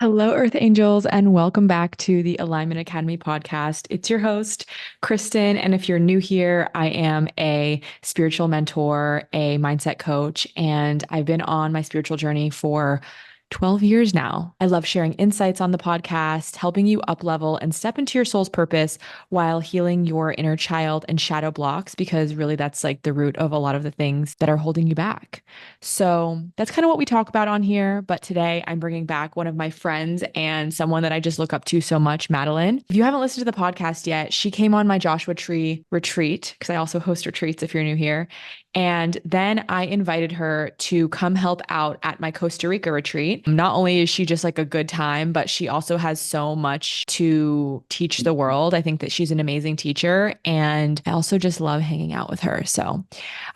Hello, Earth Angels, and welcome back to the Alignment Academy podcast. It's your host, Kristen. And if you're new here, I am a spiritual mentor, a mindset coach, and I've been on my spiritual journey for 12 years now. I love sharing insights on the podcast, helping you up level and step into your soul's purpose while healing your inner child and shadow blocks, because really that's like the root of a lot of the things that are holding you back. So that's kind of what we talk about on here. But today I'm bringing back one of my friends and someone that I just look up to so much, Madelyn. If you haven't listened to the podcast yet, she came on my Joshua Tree retreat, because I also host retreats if you're new here. And then I invited her to come help out at my Costa Rica retreat. Not only is she just like a good time, but she also has so much to teach the world. I think that she's an amazing teacher, and I also just love hanging out with her. So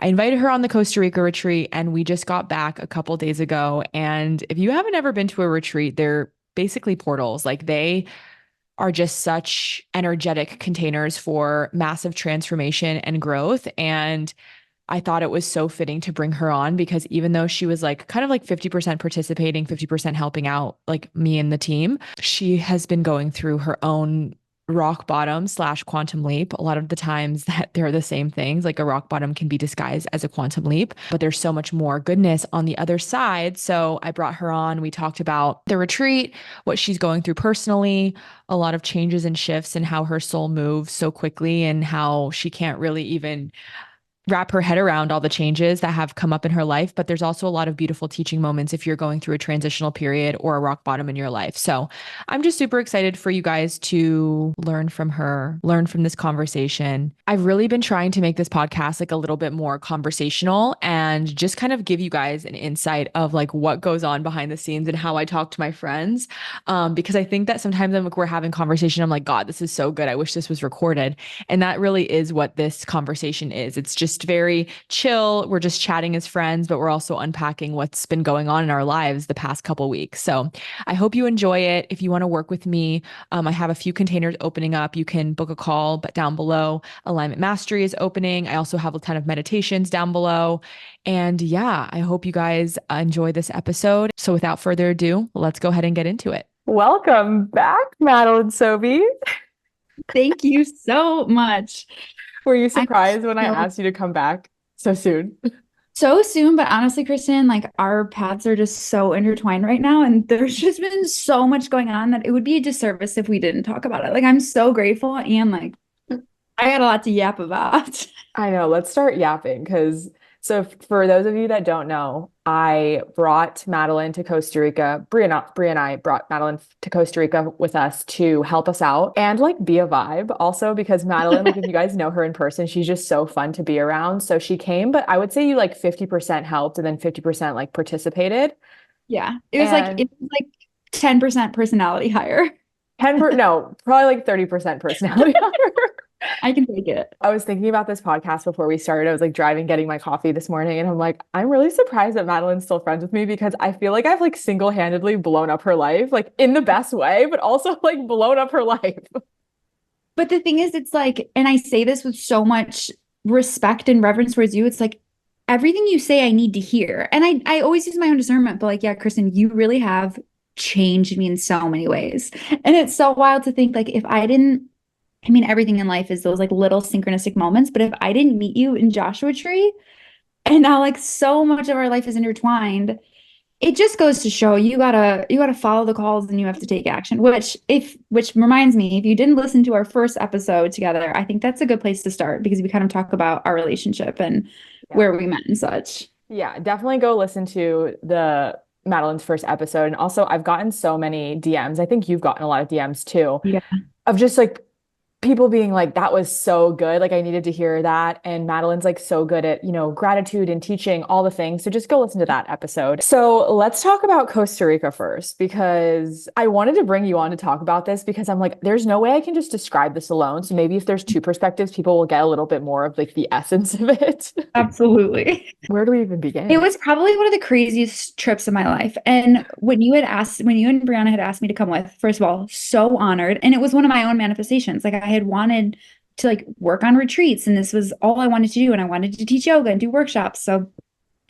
I invited her on the Costa Rica retreat, and we just got back a couple days ago. And if you haven't ever been to a retreat, they're basically portals. Like they are just such energetic containers for massive transformation and growth. And I thought it was so fitting to bring her on because even though she was like kind of like 50% participating, 50% helping out like me and the team, she has been going through her own rock bottom slash quantum leap. A lot of the times that they're the same things, like a rock bottom can be disguised as a quantum leap, but there's so much more goodness on the other side. So I brought her on. We talked about the retreat, what she's going through personally, a lot of changes and shifts and how her soul moves so quickly and how she can't really even wrap her head around all the changes that have come up in her life. But there's also a lot of beautiful teaching moments if you're going through a transitional period or a rock bottom in your life. So I'm just super excited for you guys to learn from her, learn from this conversation. I've really been trying to make this podcast like a little bit more conversational and just kind of give you guys an insight of like what goes on behind the scenes and how I talk to my friends. Because I think that sometimes we're having conversation, I'm like, God, this is so good. I wish this was recorded. And that really is what this conversation is. It's just very chill. We're just chatting as friends, but we're also unpacking what's been going on in our lives the past couple weeks. So I hope you enjoy it. If you want to work with me, I have a few containers opening up. You can book a call, but down below, Alignment Mastery is opening. I also have a ton of meditations down below. And yeah, I hope you guys enjoy this episode. So without further ado, let's go ahead and get into it. Welcome back, Madelyn Sobey. Thank you so much. Were you I'm surprised when I so, asked you to come back so soon? so soon, but honestly, Kristen, like our paths are just so intertwined right now, and there's just been so much going on that it would be a disservice if we didn't talk about it. Like I'm so grateful and like I got a lot to yap about. I know. Let's start yapping because for those of you that don't know, I brought Madelyn to Costa Rica. Bria and I brought Madelyn to Costa Rica with us to help us out and like be a vibe. Also, because Madelyn, like if you guys know her in person, she's just so fun to be around. So she came, but I would say you like 50% helped and then 50% like participated. Yeah. And It was like 10% personality higher. 10%, no, probably like 30% personality. I can take it. I was thinking about this podcast before we started. I was like driving, getting my coffee this morning, and I'm like, I'm really surprised that Madelyn's still friends with me because I feel like I've like single-handedly blown up her life, like in the best way, but also like blown up her life. But the thing is, it's like, and I say this with so much respect and reverence towards you, it's like everything you say, I need to hear. And I always use my own discernment, but like, yeah, Kristen, you really have changed me in so many ways. And it's so wild to think like if I didn't, I mean, everything in life is those like little synchronistic moments, but if I didn't meet you in Joshua Tree, and now like so much of our life is intertwined, it just goes to show you gotta follow the calls and you have to take action. Which reminds me, if you didn't listen to our first episode together, I think that's a good place to start because we kind of talk about our relationship and Yeah. where we met and such. Yeah, definitely go listen to the Madelyn's first episode. And also, I've gotten so many DMs. I think you've gotten a lot of DMs too, Yeah. of just like people being like, that was so good. Like I needed to hear that. And Madelyn's like so good at, gratitude and teaching all the things. So just go listen to that episode. So let's talk about Costa Rica first, because I wanted to bring you on to talk about this because I'm like, there's no way I can just describe this alone. So maybe if there's two perspectives, people will get a little bit more of like the essence of it. Absolutely. Where do we even It begin? was probably one of the craziest trips of my life. And when you and Brianna had asked me to come with, first of all, so honored. And it was one of my own manifestations. Like I had wanted to like work on retreats, and this was all I wanted to do. And I wanted to teach yoga and do workshops. So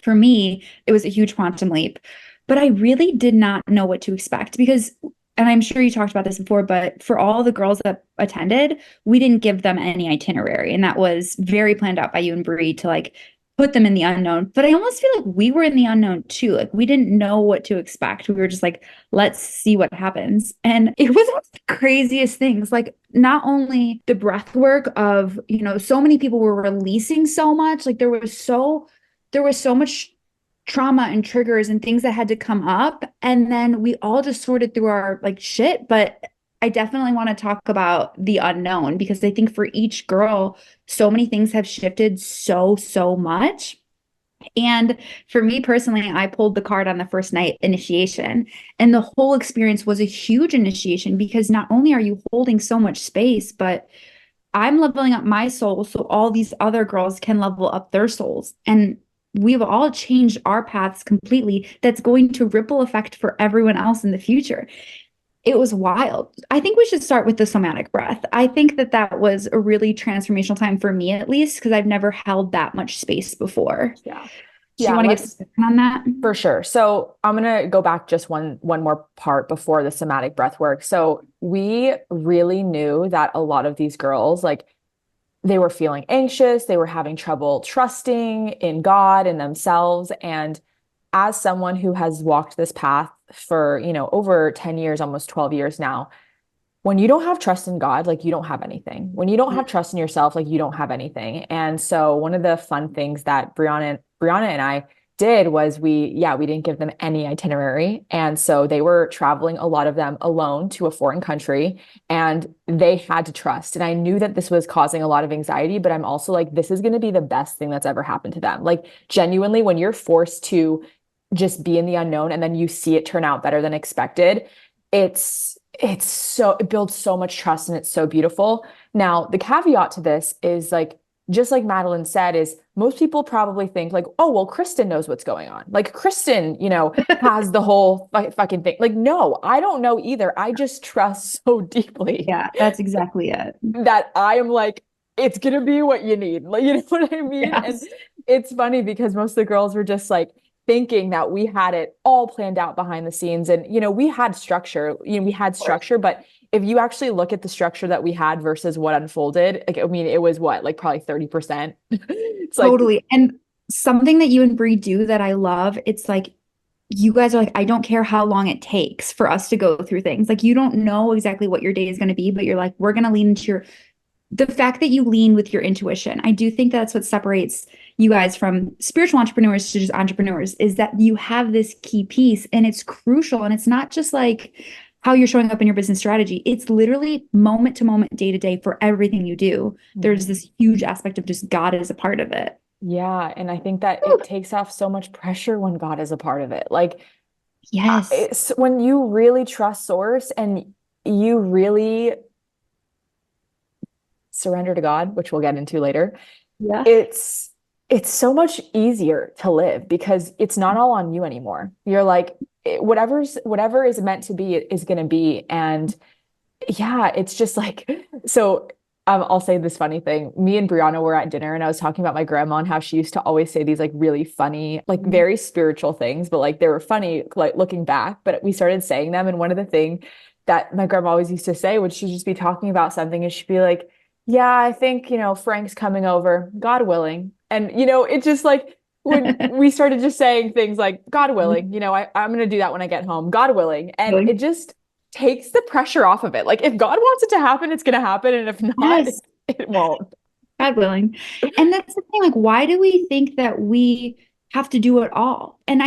for me, it was a huge quantum leap. But I really did not know what to expect because and I'm sure you talked about this before, but for all the girls that attended, we didn't give them any itinerary. And that was very planned out by you and Bree to like put them in the unknown. But I almost feel like we were in the unknown too. Like we didn't know what to expect. We were just like, let's see what happens. And it was one of the craziest things. Like not only the breath work of, so many people were releasing so much, like there was so much trauma and triggers and things that had to come up. And then we all just sorted through our like shit. But I definitely want to talk about the unknown because I think for each girl, so many things have shifted so, so much. And for me personally, I pulled the card on the first night initiation. And the whole experience was a huge initiation because not only are you holding so much space, but I'm leveling up my soul so all these other girls can level up their souls. And we've all changed our paths completely. That's going to ripple effect for everyone else in the future. It was wild. I think we should start with the somatic breath. I think that that was a really transformational time for me, at least, because I've never held that much space before. Yeah. Do you want to get on that? For sure. So I'm going to go back just one more part before the somatic breath work. So we really knew that a lot of these girls, like they were feeling anxious, they were having trouble trusting in God and themselves. And as someone who has walked this path for, over 10 years, almost 12 years now, when you don't have trust in God, like you don't have anything. When you don't have trust in yourself, like you don't have anything. And so one of the fun things that Brianna and I did was we didn't give them any itinerary. And so they were traveling, a lot of them alone to a foreign country, and they had to trust. And I knew that this was causing a lot of anxiety, but I'm also like, this is going to be the best thing that's ever happened to them. Like genuinely, when you're forced to just be in the unknown and then you see it turn out better than expected, it builds so much trust and it's so beautiful. Now, the caveat to this is like, just like Madelyn said, is most people probably think like, oh, well, Kristen knows what's going on. Like Kristen, has the whole fucking thing. Like, no, I don't know either. I just trust so deeply. Yeah, that's exactly it. That I am like, it's going to be what you need. Like, you know what I mean? Yes. And it's funny because most of the girls were just like, thinking that we had it all planned out behind the scenes. And, we had structure, but if you actually look at the structure that we had versus what unfolded, like, I mean, it was what, like probably 30%. It's like, totally. And something that you and Bree do that I love, it's like, you guys are like, I don't care how long it takes for us to go through things. Like, you don't know exactly what your day is going to be, but you're like, we're going to lean into the fact that you lean with your intuition. I do think that's what separates you guys from spiritual entrepreneurs to just entrepreneurs, is that you have this key piece and it's crucial. And it's not just like how you're showing up in your business strategy. It's literally moment to moment, day to day for everything you do. There's this huge aspect of just God is a part of it. Yeah. And I think that it takes off so much pressure when God is a part of it. Like, yes, it's when you really trust source and you really surrender to God, which we'll get into later. yeah, It's so much easier to live because it's not all on you anymore. You're like, whatever is meant to be is going to be. And yeah, it's just like, so I'll say this funny thing. Me and Brianna were at dinner and I was talking about my grandma and how she used to always say these like really funny, like very spiritual things, but like they were funny, like looking back, but we started saying them. And one of the things that my grandma always used to say would she'd just be talking about something and she'd be like, yeah, I think, Frank's coming over, God willing. And, it just like when we started just saying things like, God willing, I'm going to do that when I get home, God willing. And it just takes the pressure off of it. Like if God wants it to happen, it's going to happen. And if not, yes, it won't. God willing. And that's the thing. Like, why do we think that we have to do it all? And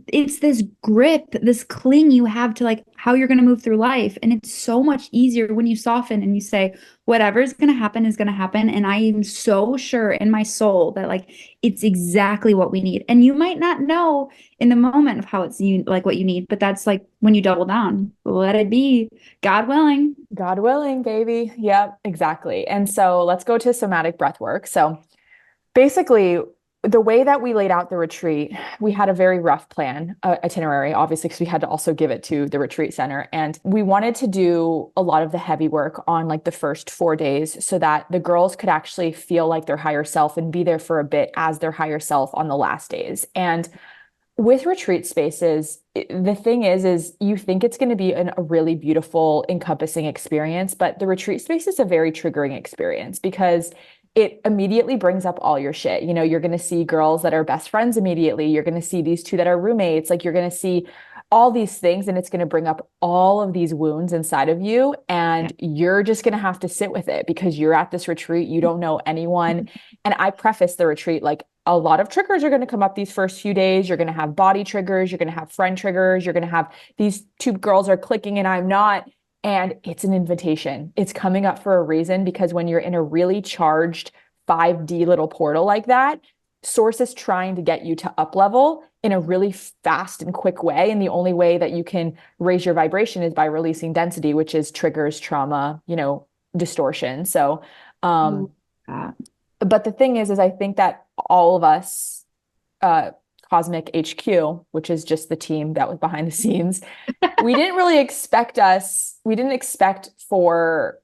it's this grip, this cling you have to like how you're going to move through life. And it's so much easier when you soften and you say, whatever's going to happen is going to happen. And I am so sure in my soul that like, it's exactly what we need. And you might not know in the moment of how it's like what you need, but that's like when you double down, let it be, God willing. God willing, baby. Yep, exactly. And so let's go to somatic breath work. So basically, the way that we laid out the retreat, we had a very rough plan, itinerary, obviously, because we had to also give it to the retreat center. And we wanted to do a lot of the heavy work on like the first 4 days so that the girls could actually feel like their higher self and be there for a bit as their higher self on the last days. And with retreat spaces, the thing is you think it's going to be a really beautiful, encompassing experience, but the retreat space is a very triggering experience because it immediately brings up all your shit. You know, you're going to see girls that are best friends immediately. You're going to see these two that are roommates. Like you're going to see all these things, and it's going to bring up all of these wounds inside of you. Yeah. And you're just going to have to sit with it because you're at this retreat. You don't know anyone. And I preface the retreat like, a lot of triggers are going to come up these first few days. You're going to have body triggers. You're going to have friend triggers. You're going to have these two girls are clicking and I'm not. And it's an invitation. It's coming up for a reason because when you're in a really charged 5D little portal like that, source is trying to get you to up level in a really fast and quick way. And the only way that you can raise your vibration is by releasing density, which is triggers, trauma, distortion. So, Ooh, uh, but the thing is I think that all of us, Cosmic HQ, which is just the team that was behind the scenes, we didn't expect for,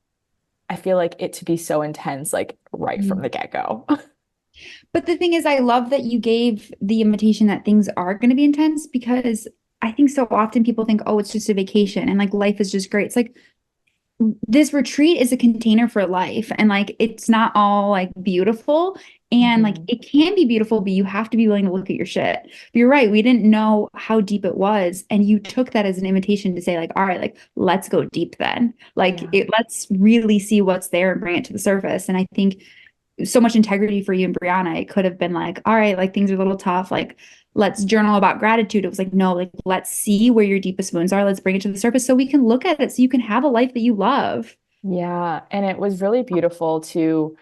I feel like it to be so intense, like right from the get-go. But the thing is, I love that you gave the invitation that things are going to be intense because I think so often people think, oh, it's just a vacation and like life is just great. It's like this retreat is a container for life and like it's not all like beautiful and like Mhm. it can be beautiful, but you have to be willing to look at your shit. But you're right, we didn't know how deep it was, and you took that as an invitation to say like, all right, like let's go deep then. Yeah. Let's really see what's there and bring it to the surface. And I think so much integrity for you and Brianna. It could have been like, all right, like things are a little tough. Like, let's journal about gratitude. It was like, no, like, let's see where your deepest wounds are. Let's bring it to the surface so we can look at it so you can have a life that you love. Yeah. And it was really beautiful to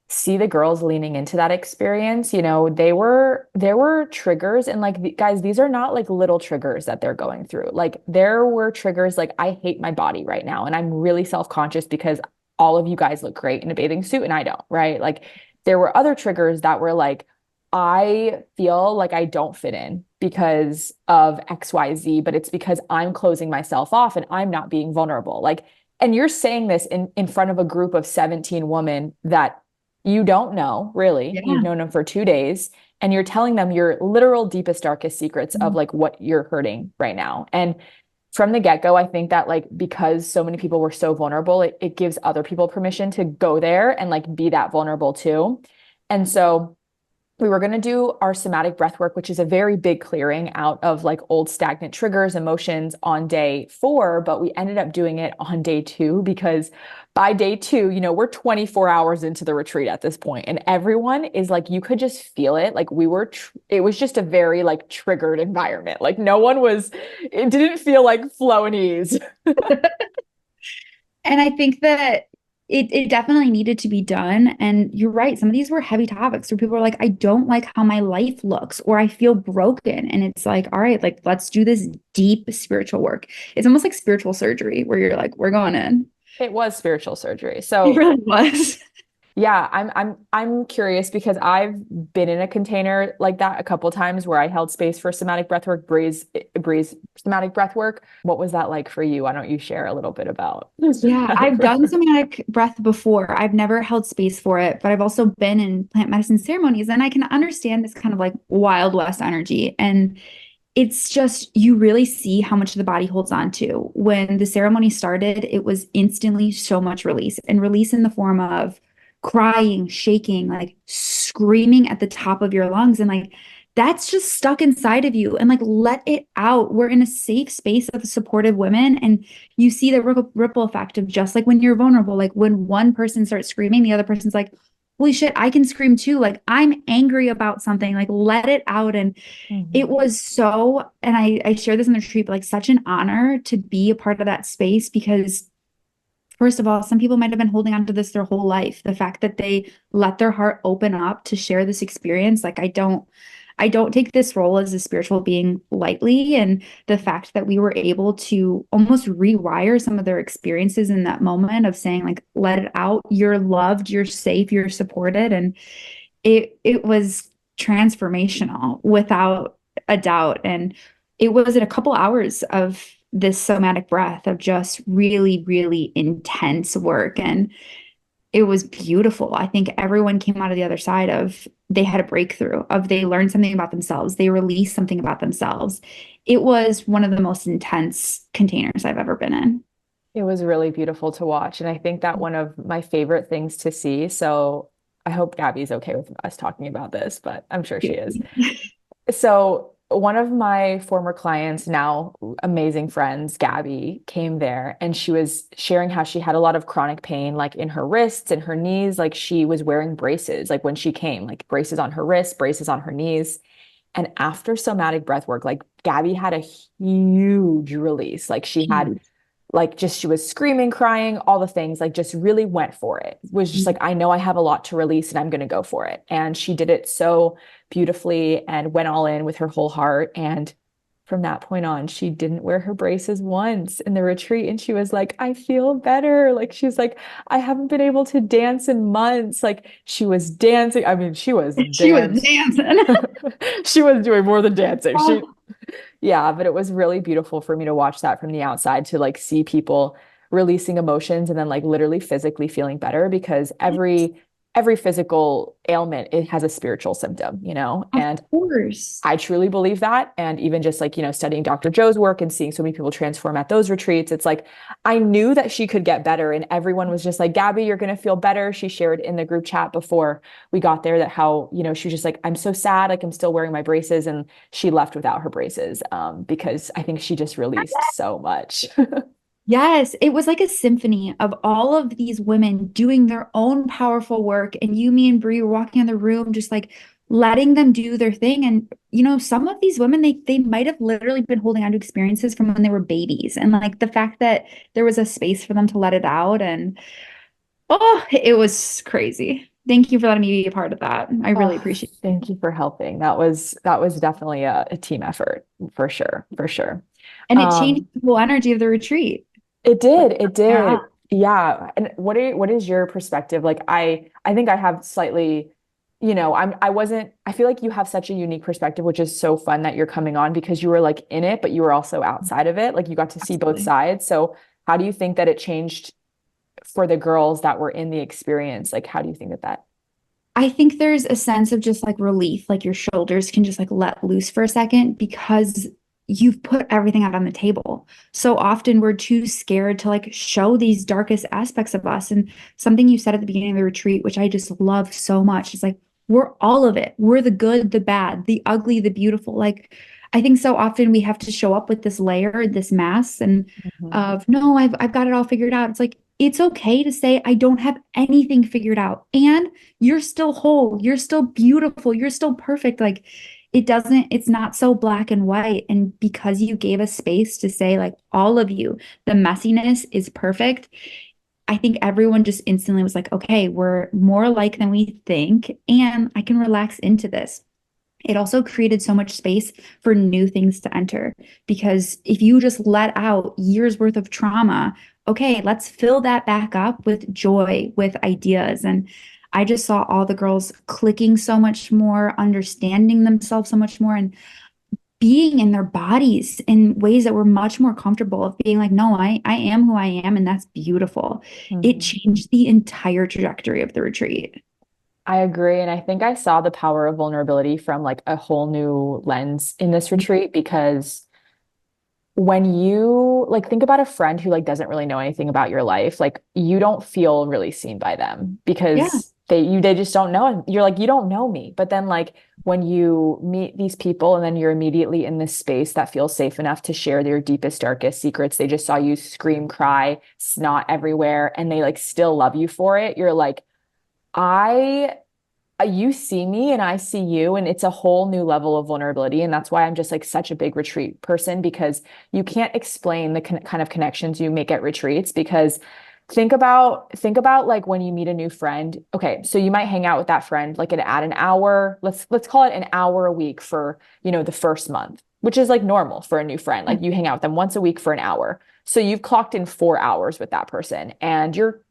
see the girls leaning into that experience. There were triggers and like guys, these are not like little triggers that they're going through. Like there were triggers like I hate my body right now and I'm really self-conscious because all of you guys look great in a bathing suit and I don't, right? Like there were other triggers that were like I feel like I don't fit in because of XYZ, but it's because I'm closing myself off and I'm not being vulnerable. Like, and you're saying this in front of a group of 17 women that you don't know, really. You've Yeah. known them for 2 days, and you're telling them your literal deepest, darkest secrets of like what you're hurting right now. And from the get-go, I think that like because so many people were so vulnerable, it gives other people permission to go there and like be that vulnerable too. And so we were going to do our somatic breath work, which is a very big clearing out of like old stagnant triggers, emotions on day 4, but we ended up doing it on day 2 because by day 2, we're 24 hours into the retreat at this point, and everyone is like, you could just feel it. Like it was just a very like triggered environment. Like it didn't feel like flow and ease. And I think that it definitely needed to be done. And you're right. Some of these were heavy topics where people are like, I don't like how my life looks, or I feel broken. And it's like, all right, like let's do this deep spiritual work. It's almost like spiritual surgery where you're like, we're going in. It was spiritual surgery. It So really was. yeah, I'm curious because I've been in a container like that a couple times where I held space for somatic breathwork, breeze somatic breathwork. What was that like for you? Why don't you share a little bit about Yeah, somatic I've done breathwork? somatic breath before. I've never held space for it, but I've also been in plant medicine ceremonies and I can understand this kind of like Wild West energy. And it's just, you really see how much the body holds on to. When the ceremony started, it was instantly so much release, and release in the form of crying, shaking, like screaming at the top of your lungs. And like, that's just stuck inside of you, and like, let it out. We're in a safe space of supportive women. And you see the ripple effect of just like when you're vulnerable, like when one person starts screaming, the other person's like, holy shit, I can scream too. Like, I'm angry about something, like, let it out. And it Mhm. was so, and I share this in the retreat, but like such an honor to be a part of that space because first of all, some people might have been holding on to this their whole life. The fact that they let their heart open up to share this experience, like I don't take this role as a spiritual being lightly. And the fact that we were able to almost rewire some of their experiences in that moment of saying, like, let it out, you're loved, you're safe, you're supported. And it was transformational without a doubt. And it was in a couple hours of this somatic breath of just really, really intense work. And It was beautiful. I think everyone came out of the other side of they had a breakthrough, of they learned something about themselves, they released something about themselves. It was one of the most intense containers I've ever been in. It was really beautiful to watch. And I think that one of my favorite things to see. So I hope Gabby's okay with us talking about this, but I'm sure she is. So one of my former clients, now amazing friends, Gabby, came there and she was sharing how she had a lot of chronic pain, like in her wrists and her knees. Like she was wearing braces, like when she came, like braces on her wrists, braces on her knees. And after somatic breath work, like Gabby had a huge release. Like she had Huge. like just she was screaming, crying, all the things, like just really went for it. Was just like, I know I have a lot to release and I'm going to go for it. And she did it so beautifully and went all in with her whole heart. And from that point on, she didn't wear her braces once in the retreat. And she was like, I feel better. Like she's like, I haven't been able to dance in months. Like she was dancing. I mean, she was She was dance. dancing. She was doing more than dancing. She Oh, yeah, but it was really beautiful for me to watch that from the outside to like see people releasing emotions and then like literally physically feeling better because every physical ailment it has a spiritual symptom, you know? of And course. I truly believe that. And even just like, studying Dr. Joe's work and seeing so many people transform at those retreats, it's like I knew that she could get better. And everyone was just like, Gabby, you're going to feel better. She shared in the group chat before we got there that how, she was just like, I'm so sad. Like I'm still wearing my braces. And she left without her braces because I think she just released so much. Yes, it was like a symphony of all of these women doing their own powerful work. And you, me, and Brie were walking in the room, just like letting them do their thing. And, some of these women, they might have literally been holding on to experiences from when they were babies. And like the fact that there was a space for them to let it out. And oh, it was crazy. Thank you for letting me be a part of that. I really Oh, appreciate it. thank you for helping. That was definitely a team effort for sure, for sure. And it changed Um, the whole energy of the retreat. It Like, did. It yeah. did. Yeah. And what is your perspective? Like I think I have slightly, I feel like you have such a unique perspective, which is so fun that you're coming on because you were like in it, but you were also outside of it. Like you got to see both Absolutely. sides. So how do you think that it changed for the girls that were in the experience? Like how do you think that? I think there's a sense of just like relief, like your shoulders can just like let loose for a second because you've put everything out on the table. So often we're too scared to like show these darkest aspects of us. And something you said at the beginning of the retreat, which I just love so much, is like, we're all of it. We're the good, the bad, the ugly, the beautiful. Like, I think so often we have to show up with this layer, this mask, and Mhm. of no, I've got it all figured out. It's like, it's okay to say, I don't have anything figured out. And you're still whole, you're still beautiful, you're still perfect. Like it's not so black and white. And because you gave us space to say, like, all of you, the messiness is perfect, I think everyone just instantly was like, okay, we're more alike than we think, and I can relax into this. It also created so much space for new things to enter because if you just let out years worth of trauma, okay, let's fill that back up with joy, with ideas. And I just saw all the girls clicking so much more, understanding themselves so much more, and being in their bodies in ways that were much more comfortable of being like, no, I am who I am, and that's beautiful. It Mhm. changed the entire trajectory of the retreat. I agree. And I think I saw the power of vulnerability from like a whole new lens in this retreat because when you like think about a friend who like doesn't really know anything about your life, like you don't feel really seen by them Yeah. because they just don't know. You're like, you don't know me. But then like when you meet these people and then you're immediately in this space that feels safe enough to share their deepest, darkest secrets, they just saw you scream, cry, snot everywhere, and they like still love you for it. You're like, I you see me and I see you, and it's a whole new level of vulnerability. And that's why I'm just like such a big retreat person because you can't explain the kind of connections you make at retreats because think about like when you meet a new friend. Okay, so you might hang out with that friend like at an hour. Let's call it an hour a week for, the first month, which is like normal for a new friend. Like you hang out with them once a week for an hour. So you've clocked in 4 hours with that person and you're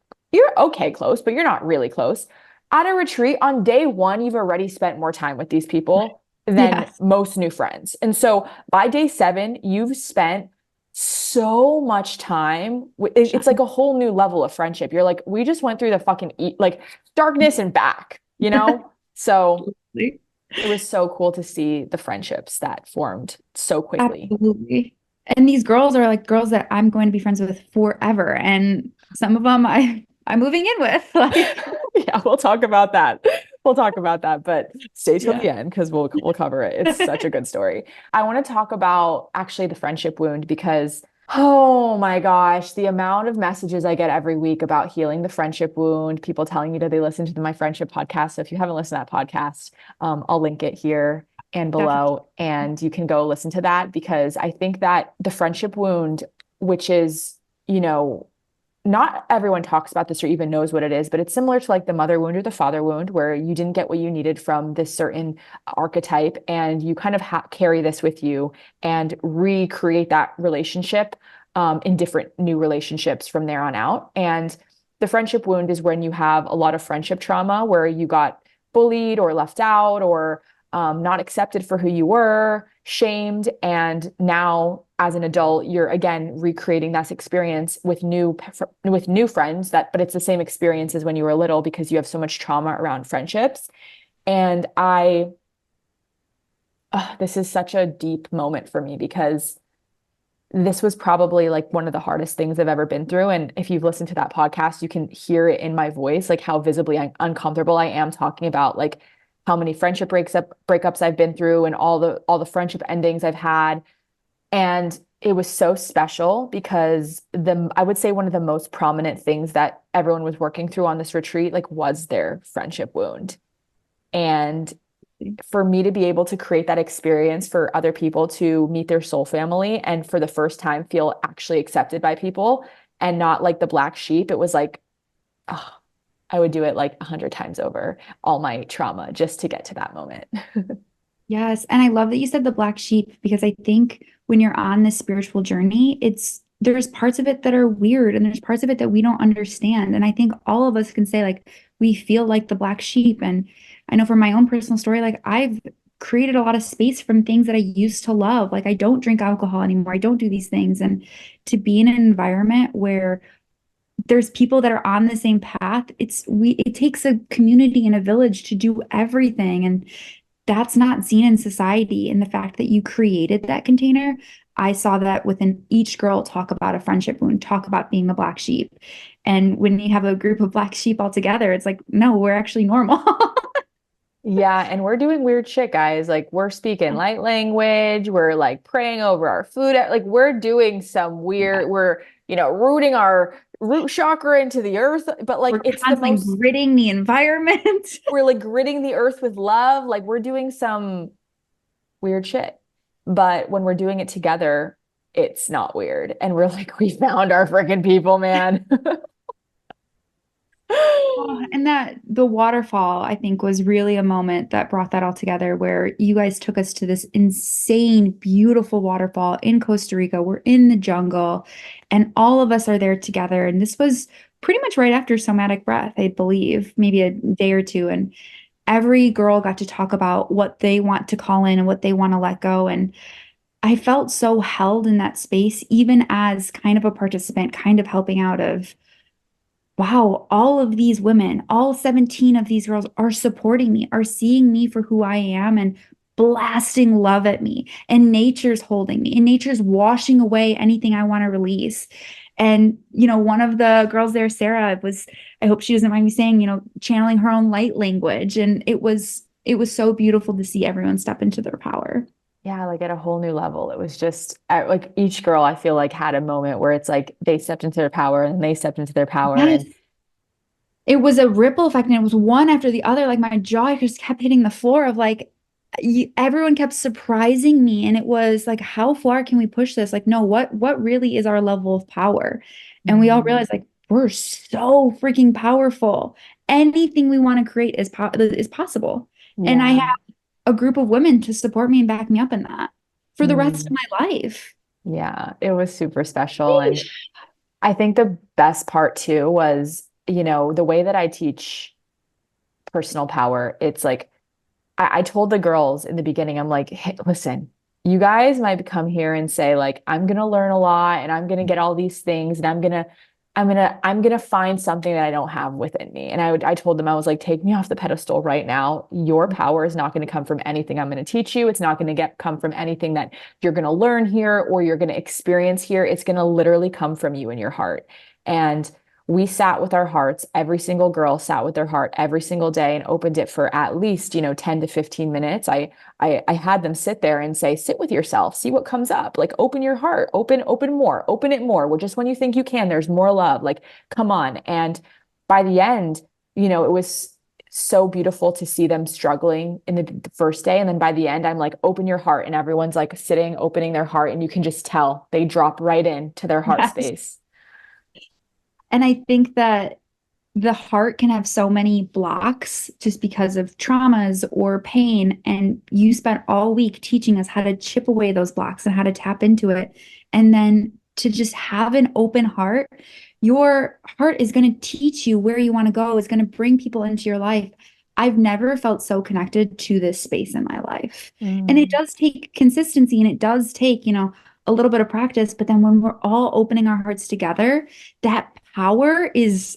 okay close, but you're not really close at a retreat on day one, you've already spent more time with these people than Yes. most new friends. And so by day seven, you've spent so much time. It's like a whole new level of friendship. You're like, we just went through the fucking like darkness and back, you know? So it was so cool to see the friendships that formed so quickly. Absolutely. And these girls are like girls that I'm going to be friends with forever. And some of them I'm moving in with. Like, Yeah, we'll talk about that. We'll talk about that, but stay till yeah. the end because we'll cover it. It's such a good story. I want to talk about actually the friendship wound because oh my gosh, the amount of messages I get every week about healing the friendship wound, people telling me that they listen to my friendship podcast. So if you haven't listened to that podcast, I'll link it here and Definitely. below, and you can go listen to that because I think that the friendship wound, which is, you know, not everyone talks about this or even knows what it is, but it's similar to like the mother wound or the father wound, where you didn't get what you needed from this certain archetype, and you kind of carry this with you and recreate that relationship in different new relationships from there on out. And the friendship wound is when you have a lot of friendship trauma where you got bullied or left out or not accepted for who you were, shamed, and now as an adult, you're again recreating that experience with new friends. But it's the same experience as when you were little because you have so much trauma around friendships. And this is such a deep moment for me because this was probably like one of the hardest things I've ever been through. And if you've listened to that podcast, you can hear it in my voice, like how visibly uncomfortable I am talking about like how many friendship breakups I've been through and all the friendship endings I've had. And it was so special because I would say one of the most prominent things that everyone was working through on this retreat like was their friendship wound. And for me to be able to create that experience for other people to meet their soul family and for the first time feel actually accepted by people and not like the black sheep, it was like, oh, I would do it like 100 times over all my trauma just to get to that moment. Yes. And I love that you said the black sheep because I think when you're on this spiritual journey, there's parts of it that are weird and there's parts of it that we don't understand. And I think all of us can say, like, we feel like the black sheep. And I know from my own personal story, like, I've created a lot of space from things that I used to love. Like, I don't drink alcohol anymore. I don't do these things. And to be in an environment where there's people that are on the same path, it takes a community and a village to do everything. And that's not seen in society. And the fact that you created that container, I saw that within each girl talk about a friendship wound, talk about being a black sheep. And when you have a group of black sheep all together, it's like, no, we're actually normal. Yeah, and we're doing weird shit, guys. Like we're speaking light language, we're like praying over our food. Like we're doing some Yeah. weird, we're, rooting our root chakra into the earth, but like We're it's the constantly most gridding the environment. we're like gritting the earth with love. Like we're doing some weird shit. But when we're doing it together, it's not weird. And we're like, we found our freaking people, man. Oh, and that the waterfall, I think, was really a moment that brought that all together where you guys took us to this insane, beautiful waterfall in Costa Rica. We're in the jungle, and all of us are there together. And this was pretty much right after Somatic Breath, I believe, maybe a day or two. And every girl got to talk about what they want to call in and what they want to let go. And I felt so held in that space, even as kind of a participant, kind of helping out of wow, all of these women, all 17 of these girls are supporting me, are seeing me for who I am and blasting love at me. And nature's holding me, and nature's washing away anything I want to release. And, one of the girls there, Sarah, I hope she doesn't mind me saying, channeling her own light language. And it was so beautiful to see everyone step into their power. Yeah, like at a whole new level. It was just like each girl I feel like had a moment where it's like they stepped into their power and they stepped into their power. Yes. And It was a ripple effect and it was one after the other. Like my jaw just kept hitting the floor of like, everyone kept surprising me. And it was like, how far can we push this? Like, no, what really is our level of power? And we all mm, realized like, we're so freaking powerful. Anything we want to create is possible. And I yeah. have a group of women to support me and back me up in that for the rest of Mm, my life. yeah, it was super special. And I think the best part too was, the way that I teach personal power, it's like I told the girls in the beginning, I'm like, hey, listen, you guys might come here and say like, I'm going to learn a lot and I'm going to get all these things and I'm going to find something that I don't have within me. And I told them, I was like, take me off the pedestal right now. Your power is not going to come from anything I'm going to teach you. It's not going to come from anything that you're going to learn here or you're going to experience here. It's going to literally come from you and your heart. And we sat with our hearts. Every single girl sat with their heart every single day and opened it for at least, 10 to 15 minutes. I had them sit there and say, sit with yourself, see what comes up. Like open your heart, open more, open it more. Well, just when you think you can, there's more love. Like, come on. And by the end, it was so beautiful to see them struggling in the first day. And then by the end, I'm like, open your heart. And everyone's like sitting, opening their heart. And you can just tell they drop right into their heart Yes. space. And I think that the heart can have so many blocks just because of traumas or pain. And you spent all week teaching us how to chip away those blocks and how to tap into it. And then to just have an open heart, your heart is going to teach you where you want to go, is going to bring people into your life. I've never felt so connected to this space in my life. And it does take consistency and it does take, a little bit of practice. But then when we're all opening our hearts together, that power it's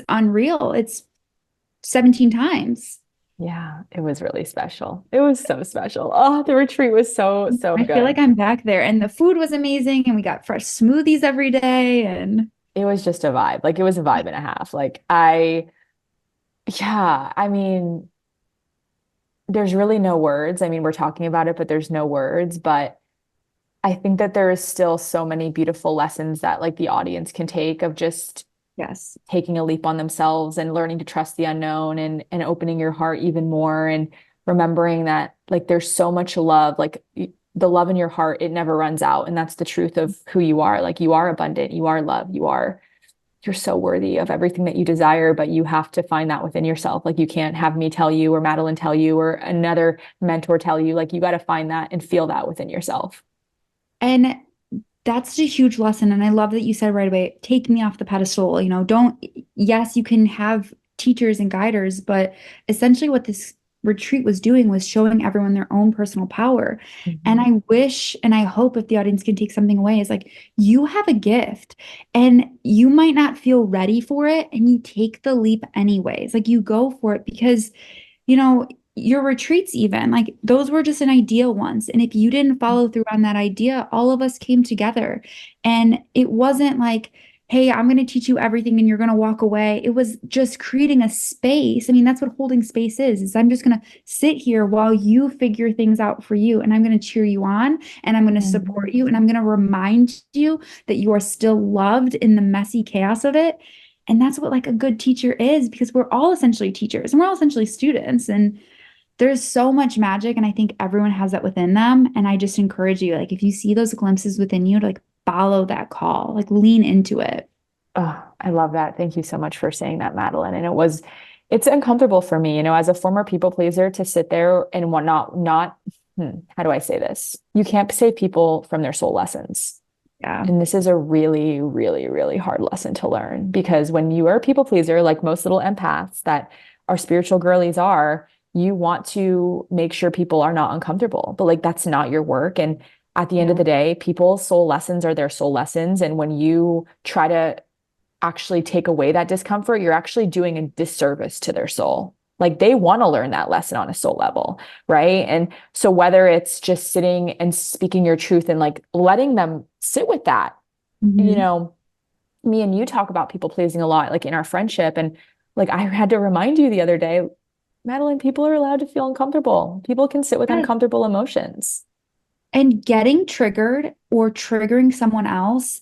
unreal. It's 17 times. Yeah, it was really special. It was so special. Oh, the retreat was so, so I feel good. like I'm back there. And the food was amazing. And we got fresh smoothies every day. And It was just a vibe. Like it was a vibe and a half. Yeah, I mean, there's really no words. I mean, we're talking about it, but there's no words. But I think that there is still so many beautiful lessons that like the audience can take of just yes. taking a leap on themselves and learning to trust the unknown and opening your heart even more and remembering that like there's so much love, like the love in your heart, it never runs out. And that's the truth of who you are. Like you are abundant, you are love, you're so worthy of everything that you desire, but you have to find that within yourself. Like you can't have me tell you or Madelyn tell you or another mentor tell you, like you got to find that and feel that within yourself. And that's a huge lesson. And I love that you said right away, take me off the pedestal. Yes, you can have teachers and guiders, but essentially what this retreat was doing was showing everyone their own personal power. And Mhm. I wish and I hope if the audience can take something away is like, you have a gift and you might not feel ready for it. And you take the leap anyways. Like you go for it because your retreats, even like those were just an idea once. And if you didn't follow through on that idea, all of us came together. And it wasn't like, hey, I'm going to teach you everything and you're going to walk away. It was just creating a space. I mean, that's what holding space is I'm just going to sit here while you figure things out for you. And I'm going to cheer you on and I'm going to support Mhm. you. And I'm going to remind you that you are still loved in the messy chaos of it. And that's what like a good teacher is because we're all essentially teachers and we're all essentially students. And there's so much magic and I think everyone has that within them and I just encourage you like if you see those glimpses within you to like follow that call, like lean into it. Oh, I love that. Thank you so much for saying that, Madelyn. And it's uncomfortable for me, as a former people pleaser to sit there and how do I say this? You can't save people from their soul lessons. Yeah. And this is a really, really, really hard lesson to learn because when you are a people pleaser, like most little empaths that our spiritual girlies are, you want to make sure people are not uncomfortable, but like that's not your work. And at the end of Yeah. the day, people's soul lessons are their soul lessons. And when you try to actually take away that discomfort, you're actually doing a disservice to their soul. Like they want to learn that lesson on a soul level, right? And so whether it's just sitting and speaking your truth and like letting them sit with that, you Mhm. know, me and you talk about people pleasing a lot, like in our friendship. And like I had to remind you the other day, Madelyn, people are allowed to feel uncomfortable. People can sit with Yes. uncomfortable emotions. And getting triggered or triggering someone else,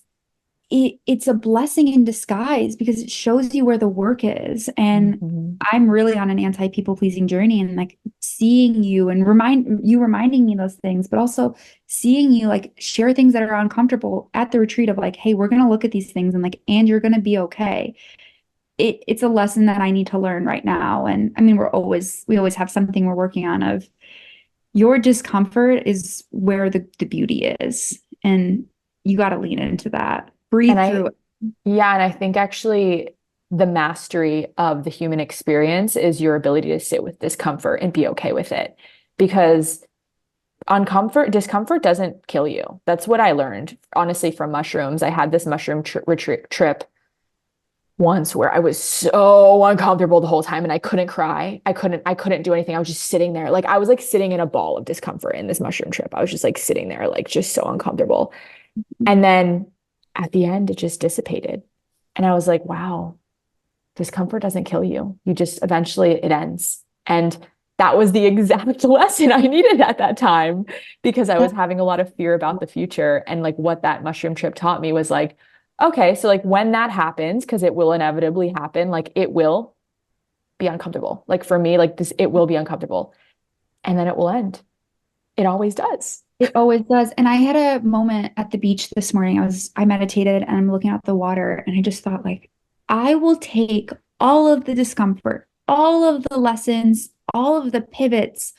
it's a blessing in disguise because it shows you where the work is. And Mhm. I'm really on an anti-people pleasing journey and like seeing you and reminding me those things, but also seeing you like share things that are uncomfortable at the retreat of like, hey, we're going to look at these things and like, and you're going to be okay. It's a lesson that I need to learn right now. And I mean, we always have something we're working on of your discomfort is where the beauty is. And you got to lean into that, And breathe through it. yeah, and I think actually the mastery of the human experience is your ability to sit with discomfort and be okay with it. Because discomfort doesn't kill you. That's what I learned, honestly, from mushrooms. I had this mushroom retreat trip once where I was so uncomfortable the whole time and I couldn't cry. I couldn't do anything. I was just sitting there. Like I was like sitting in a ball of discomfort in this mushroom trip. I was just like sitting there, like just so uncomfortable. And then at the end, it just dissipated. And I was like, wow, discomfort doesn't kill you. You just eventually it ends. And that was the exact lesson I needed at that time because I was having a lot of fear about the future. And like what that mushroom trip taught me was like, okay, so like when that happens, because it will inevitably happen, like it will be uncomfortable. Like for me, like this, it will be uncomfortable. And then it will end. It always does. It always does. And I had a moment at the beach this morning. I meditated and I'm looking at the water and I just thought like, I will take all of the discomfort, all of the lessons, all of the pivots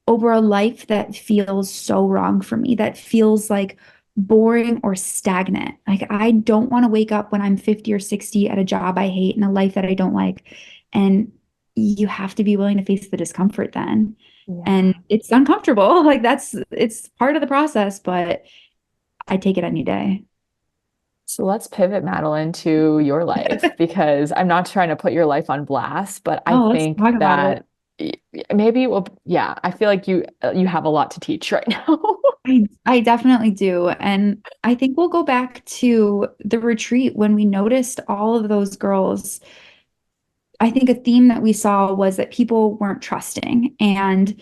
over a life that feels so wrong for me, that feels like boring or stagnant. Like I don't want to wake up when I'm 50 or 60 at a job I hate and a life that I don't like. And you have to be willing to face the discomfort then. Yeah. And it's uncomfortable. Like it's part of the process, but I take it any day. So let's pivot, Madelyn, to your life because I'm not trying to put your life on blast, but I Oh, let's think talk about it. that maybe it will, yeah, I feel like you have a lot to teach right now. I definitely do. And I think we'll go back to the retreat when we noticed all of those girls. I think a theme that we saw was that people weren't trusting. And,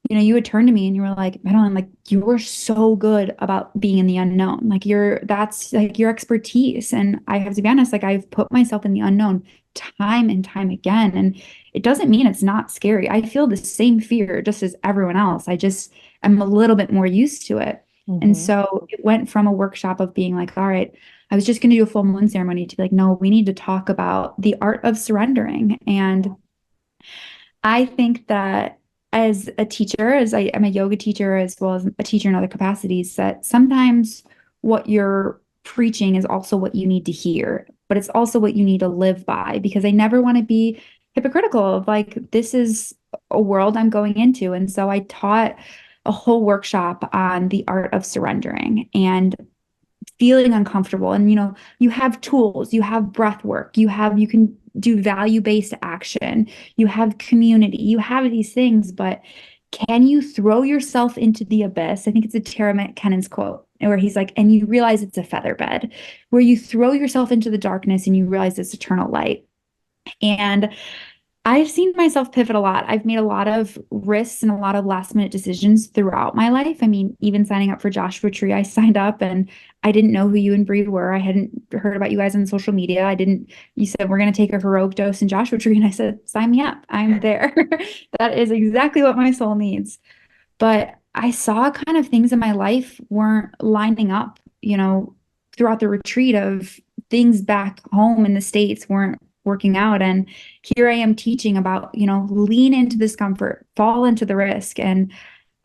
you had turned to me and you were like, Madelyn, like you were so good about being in the unknown. Like that's like your expertise. And I have to be honest, like I've put myself in the unknown time and time again. And it doesn't mean it's not scary. I feel the same fear just as everyone else. I'm a little bit more used to it. And Mhm. so it went from a workshop of being like, all right, I was just going to do a full moon ceremony to be like, no, we need to talk about the art of surrendering. And I think that as a teacher, I'm a yoga teacher as well as a teacher in other capacities, that sometimes what you're preaching is also what you need to hear, but it's also what you need to live by because I never want to be hypocritical of like, this is a world I'm going into. And so I taught a whole workshop on the art of surrendering and feeling uncomfortable. And you have tools, you have breath work, you can do value-based action, you have community, you have these things, but can you throw yourself into the abyss? I think it's a Tara McKinnon's quote where he's like, and you realize it's a feather bed, where you throw yourself into the darkness and you realize it's eternal light. And I've seen myself pivot a lot. I've made a lot of risks and a lot of last minute decisions throughout my life. I mean, even signing up for Joshua Tree, I signed up and I didn't know who you and Bree were. I hadn't heard about you guys on social media. You said we're going to take a heroic dose in Joshua Tree. And I said, sign me up. I'm there. That is exactly what my soul needs. But I saw kind of things in my life weren't lining up, throughout the retreat of things back home in the States weren't working out. And here I am teaching about, lean into discomfort, fall into the risk. And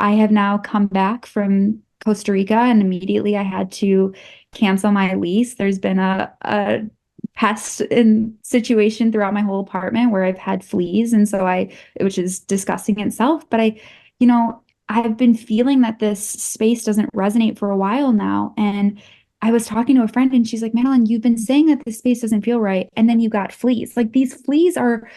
I have now come back from Costa Rica and immediately I had to cancel my lease. There's been a pest in situation throughout my whole apartment where I've had fleas. And so which is disgusting in itself, but you know, I've been feeling that this space doesn't resonate for a while now. And I was talking to a friend and she's like, Madelyn, you've been saying that this space doesn't feel right. And then you got fleas. Like these fleas are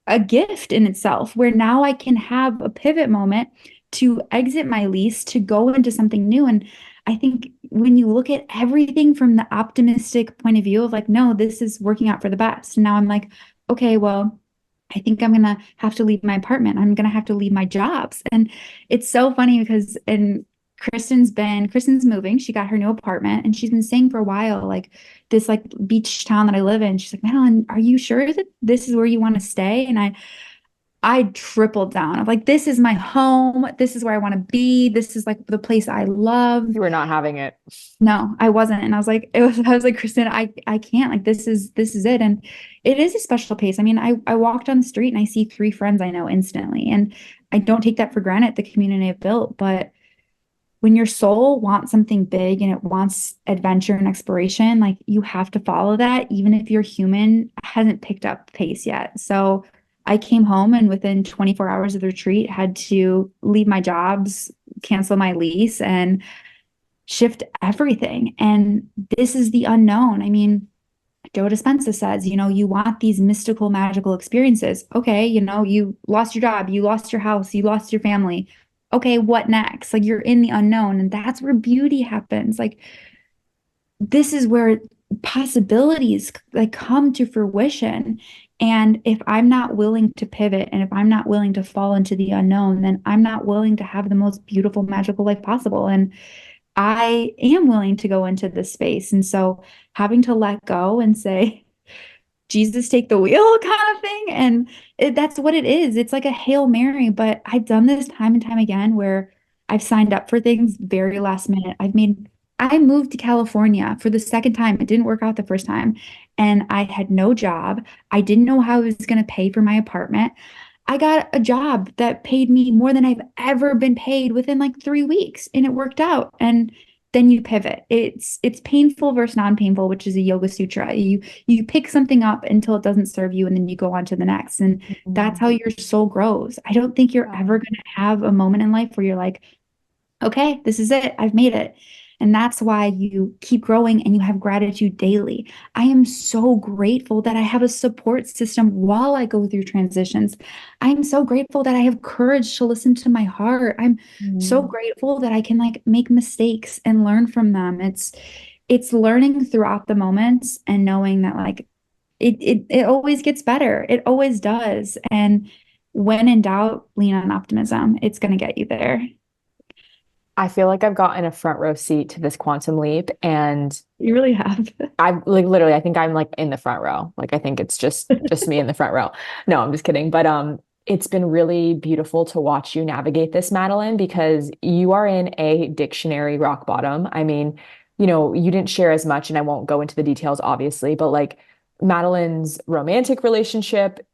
a gift in itself, where now I can have a pivot moment to exit my lease, to go into something new. And I think when you look at everything from the optimistic point of view of like, no, this is working out for the best. And now I'm like, okay, well, I think I'm going to have to leave my apartment. I'm going to have to leave my jobs. And it's so funny because Kristen's moving. She got her new apartment and she's been saying for a while, like this like beach town that I live in. She's like, Madelyn, are you sure that this is where you want to stay? And I tripled down. I'm like, this is my home. This is where I want to be. This is like the place I love. You were not having it. No, I wasn't. And I was like, Kristen, I can't, like, this is it. And it is a special pace. I mean, I walked on the street and I see 3 friends I know instantly. And I don't take that for granted, the community I've built. But when your soul wants something big and it wants adventure and exploration, like you have to follow that, even if your human hasn't picked up pace yet. So I came home and within 24 hours of the retreat had to leave my jobs, cancel my lease and shift everything. And this is the unknown. I mean, Joe Dispenza says, you want these mystical, magical experiences. Okay, you lost your job, you lost your house, you lost your family. Okay, what next? Like you're in the unknown, and that's where beauty happens. Like this is where possibilities like come to fruition. And if I'm not willing to pivot and if I'm not willing to fall into the unknown, then I'm not willing to have the most beautiful, magical life possible. And I am willing to go into this space. And so having to let go and say, Jesus, take the wheel kind of thing. And that's what it is. It's like a Hail Mary, but I've done this time and time again where I've signed up for things very last minute. I moved to California for the second time. It didn't work out the first time. And I had no job. I didn't know how I was going to pay for my apartment. I got a job that paid me more than I've ever been paid within like 3 weeks, and it worked out. And then you pivot. It's painful versus non-painful, which is a yoga sutra. You pick something up until it doesn't serve you, and then you go on to the next. And that's how your soul grows. I don't think you're ever going to have a moment in life where you're like, okay, this is it. I've made it. And that's why you keep growing and you have gratitude daily. I am so grateful that I have a support system while I go through transitions. I am so grateful that I have courage to listen to my heart. I'm so grateful that I can like make mistakes and learn from them. It's learning throughout the moments and knowing that like it always gets better. It always does. And when in doubt, lean on optimism. It's going to get you there. I feel like I've gotten a front row seat to this quantum leap, and You really have. I've like literally, I think I'm like in the front row. Like I think it's just me in the front row. No, I'm just kidding. But it's been really beautiful to watch you navigate this, Madelyn, because you are in a dictionary rock bottom. I mean, you didn't share as much, and I won't go into the details, obviously, but like Madelyn's romantic relationship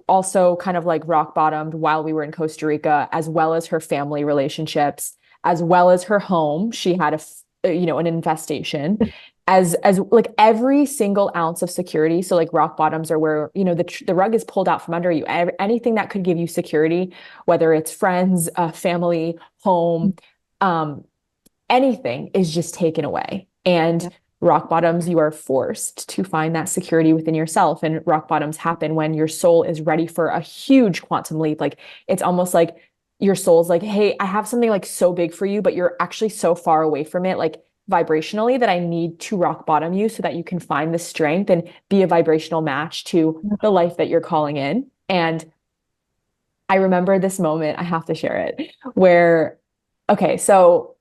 also kind of like rock bottomed while we were in Costa Rica, as well as her family relationships, as well as her home. She had an infestation, as like every single ounce of security. So like rock bottoms are where, the rug is pulled out from under you. Anything that could give you security, whether it's friends, family, home, anything is just taken away. And rock bottoms, you are forced to find that security within yourself. And rock bottoms happen when your soul is ready for a huge quantum leap. Like it's almost like your soul's like, hey, I have something like so big for you, but you're actually so far away from it, like vibrationally, that I need to rock bottom you so that you can find the strength and be a vibrational match to the life that you're calling in. And I remember this moment, I have to share it, where, okay, so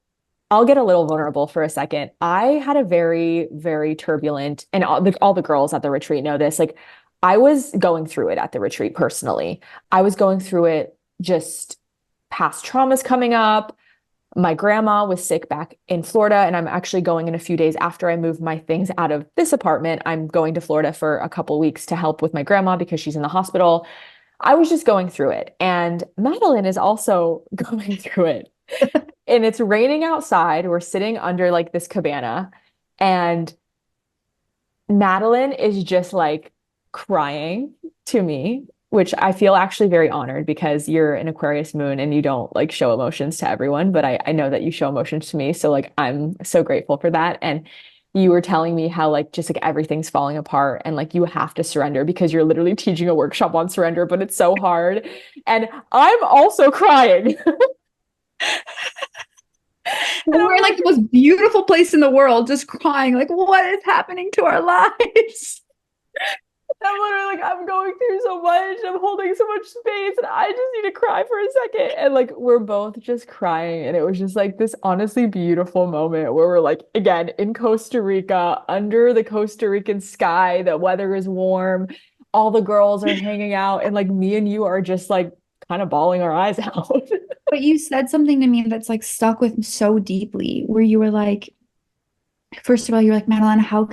I'll get a little vulnerable for a second. I had a very, very turbulent, and all the girls at the retreat know this, like I was going through it at the retreat personally. I was going through it, just past traumas coming up. My grandma was sick back in Florida, and I'm actually going in a few days after I move my things out of this apartment. I'm going to Florida for a couple weeks to help with my grandma because she's in the hospital. I was just going through it. And Madelyn is also going through it. And it's raining outside. We're sitting under like this cabana, and Madelyn is just like crying to me, which I feel actually very honored because you're an Aquarius moon and you don't like show emotions to everyone, but I know that you show emotions to me. So like, I'm so grateful for that. And you were telling me how like, just like everything's falling apart and like, you have to surrender because you're literally teaching a workshop on surrender, but it's so hard. And I'm also crying. We're like the most beautiful place in the world, just crying, like, what is happening to our lives? I'm literally like, I'm going through so much. I'm holding so much space, and I just need to cry for a second. And like, we're both just crying. And it was just like this honestly beautiful moment where we're like, again, in Costa Rica, under the Costa Rican sky, the weather is warm, all the girls are hanging out, and like me and you are just like kind of bawling our eyes out. But you said something to me that's like stuck with me so deeply, where you were like, first of all, you're like, Madelyn, how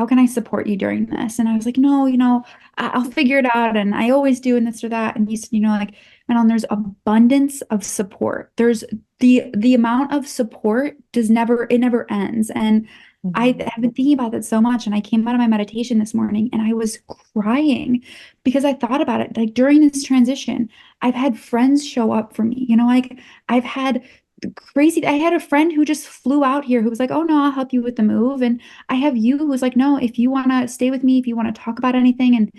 can I support you during this? And I was like, no, I'll figure it out. And I always do, and this or that. And you said, like, Madelyn, there's abundance of support. There's the amount of support it never ends. And I have been thinking about that so much. And I came out of my meditation this morning and I was crying because I thought about it. Like during this transition, I've had friends show up for me, like I've had crazy. I had a friend who just flew out here who was like, "Oh no, I'll help you with the move." And I have you who's like, "No, if you want to stay with me, if you want to talk about anything." And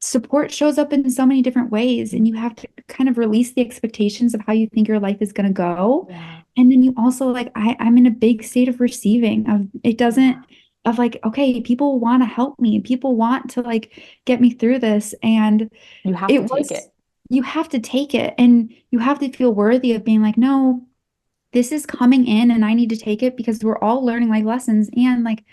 support shows up in so many different ways, and you have to kind of release the expectations of how you think your life is going to go. Yeah. And then you also like, I'm in a big state of receiving of it doesn't Yeah. of like, okay, people want to help me, people want to like get me through this. And You have to it take was, it. you have to take it and you have to feel worthy of being like, no, this is coming in and I need to take it because we're all learning like lessons. And like,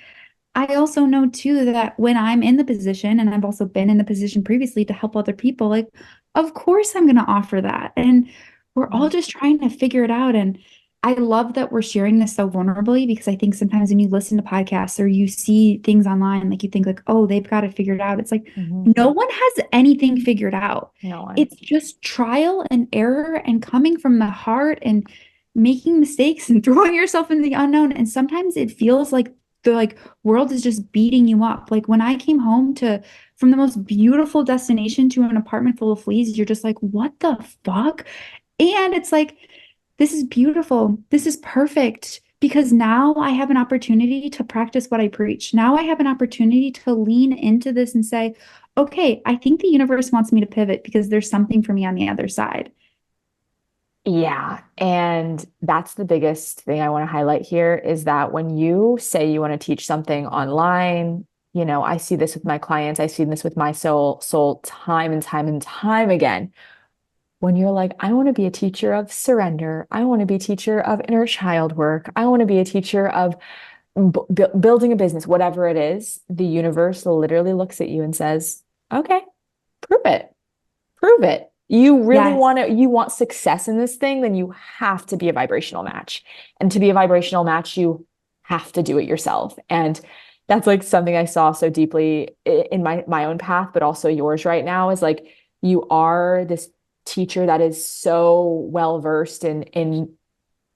I also know too that when I'm in the position, and I've also been in the position previously to help other people, like, of course I'm going to offer that. And we're all Yeah. just trying to figure it out. And I love that we're sharing this so vulnerably because I think sometimes when you listen to podcasts or you see things online, like you think like, oh, they've got it figured out. It's like Hmm. no one has anything figured out. No one. It's just trial and error and coming from the heart and making mistakes and throwing yourself in the unknown. And sometimes it feels like the like world is just beating you up. Like when I came home to from the most beautiful destination to an apartment full of fleas, you're just like, what the fuck? And it's like, this is beautiful. This is perfect because now I have an opportunity to practice what I preach. Now I have an opportunity to lean into this and say, okay, I think the universe wants me to pivot because there's something for me on the other side. Yeah. And that's the biggest thing I want to highlight here is that when you say you want to teach something online, I see this with my clients, I see this with my soul time and time and time again. When you're like, I want to be a teacher of surrender, I want to be a teacher of inner child work, I want to be a teacher of building a business, whatever it is, the universe literally looks at you and says, okay, prove it. Prove it. You really Yes, want to, you want success in this thing, then you have to be a vibrational match. And to be a vibrational match, you have to do it yourself. And that's like something I saw so deeply in my own path, but also yours right now is like you are this teacher that is so well versed in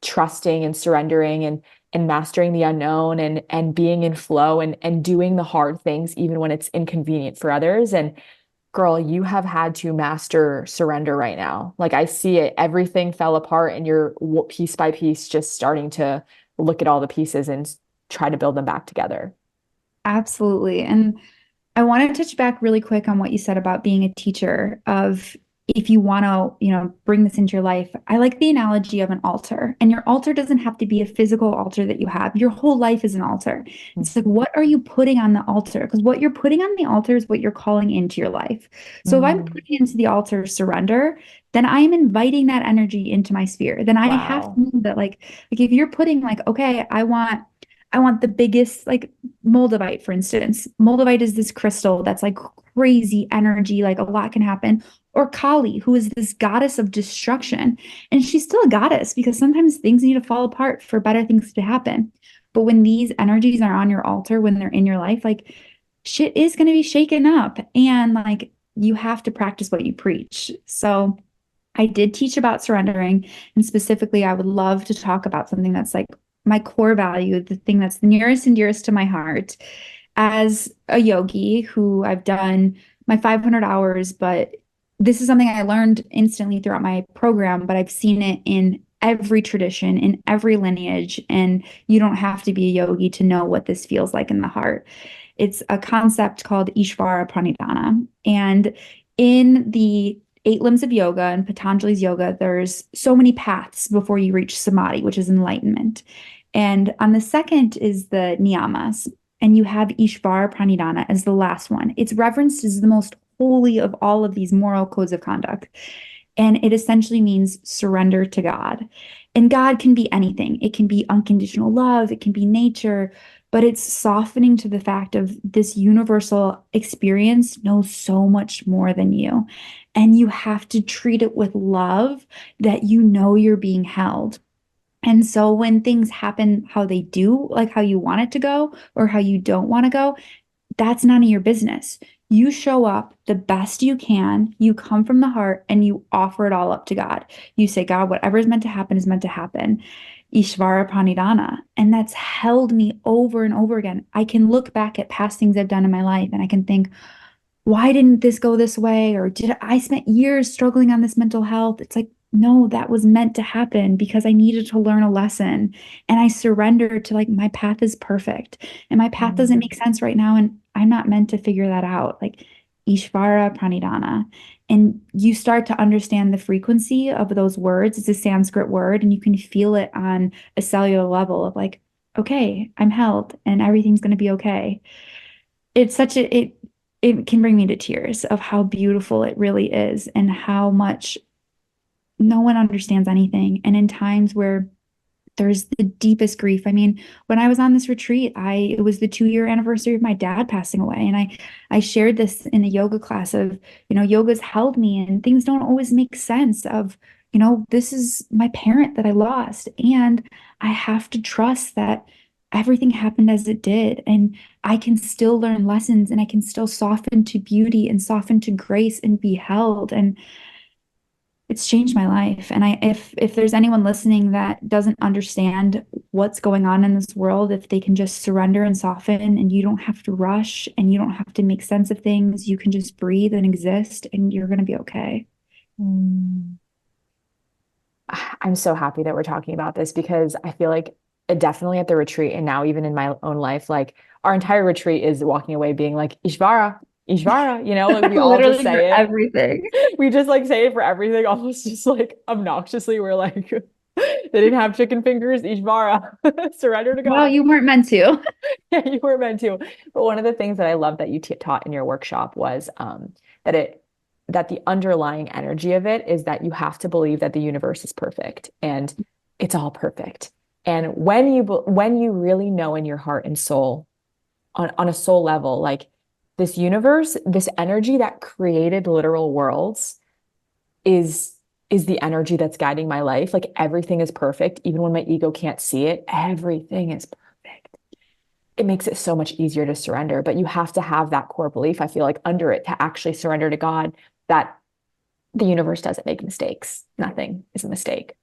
trusting and surrendering and mastering the unknown and being in flow and doing the hard things even when it's inconvenient for others. And girl, you have had to master surrender right now. Like I see it, everything fell apart and you're piece by piece just starting to look at all the pieces and try to build them back together. absolutely. And I want to touch back really quick on what you said about being a teacher of if you want to, bring this into your life. I like the analogy of an altar, and your altar doesn't have to be a physical altar that you have. Your whole life is an altar. It's like, what are you putting on the altar? Because what you're putting on the altar is what you're calling into your life. So if I'm Mm, putting into the altar surrender, then I am inviting that energy into my sphere. Then I have to wow. know that like if you're putting like, okay, I want the biggest like Moldavite, for instance. Moldavite is this crystal that's like crazy energy, like a lot can happen. Or Kali, who is this goddess of destruction. And she's still a goddess because sometimes things need to fall apart for better things to happen. But when these energies are on your altar, when they're in your life, like shit is going to be shaken up. And like you have to practice what you preach. So I did teach about surrendering. And specifically, I would love to talk about something that's like my core value, the thing that's the nearest and dearest to my heart. As a yogi who I've done my 500 hours, but this is something I learned instantly throughout my program, but I've seen it in every tradition, in every lineage. And you don't have to be a yogi to know what this feels like in the heart. It's a concept called Ishvara Pranidhana. And in the eight limbs of yoga and Patanjali's yoga, there's so many paths before you reach samadhi, which is enlightenment. And on the second is the niyamas, and you have Ishvara Pranidhana as the last one. It's reverenced as the most holy of all of these moral codes of conduct. And it essentially means surrender to God. And God can be anything. It can be unconditional love, it can be nature, but it's softening to the fact of this universal experience knows so much more than you. And you have to treat it with love that you know you're being held. And so when things happen how they do, like how you want it to go or how you don't want to go, that's none of your business. You show up the best you can, you come from the heart, and you offer it all up to God. You say, God, whatever is meant to happen is meant to happen. Ishvara Pranidhana. And that's held me over and over again. I can look back at past things I've done in my life and I can think, why didn't this go this way? Or did I spent years struggling on this mental health? It's like, no, that was meant to happen because I needed to learn a lesson. And I surrendered to like, my path is perfect and my path doesn't make sense right now. And I'm not meant to figure that out. Like Ishvara Pranidhana. And you start to understand the frequency of those words. It's a Sanskrit word, and you can feel it on a cellular level of like, okay, I'm held and everything's going to be okay. It's such a, it can bring me to tears of how beautiful it really is and how much no one understands anything. And in times where there's the deepest grief. I mean, when I was on this retreat, it was the 2-year anniversary of my dad passing away. And I shared this in a yoga class of, yoga's held me and things don't always make sense of, this is my parent that I lost. And I have to trust that everything happened as it did. And I can still learn lessons and I can still soften to beauty and soften to grace and be held. And it's changed my life. And if there's anyone listening that doesn't understand what's going on in this world, if they can just surrender and soften and you don't have to rush and you don't have to make sense of things, you can just breathe and exist and you're going to be okay. Mm. I'm so happy that we're talking about this because I feel like definitely at the retreat and now even in my own life, like our entire retreat is walking away being like Ishvara, Ishvara, like we all just Literally for say it. everything. We just like say it for everything, almost just like obnoxiously. We're like, they didn't have chicken fingers, Ishvara, surrender to Well, God. you weren't meant to. Yeah, you were meant to. But one of the things that I love that you taught in your workshop was that it that the underlying energy of it is that you have to believe that the universe is perfect and it's all perfect. And when you really know in your heart and soul, on a soul level, like this universe, this energy that created literal worlds is is the energy that's guiding my life. Like everything is perfect, even when my ego can't see it. Everything is perfect. It makes it so much easier to surrender, but you have to have that core belief, I feel like, under it to actually surrender to God, that the universe doesn't make mistakes. Nothing is a mistake.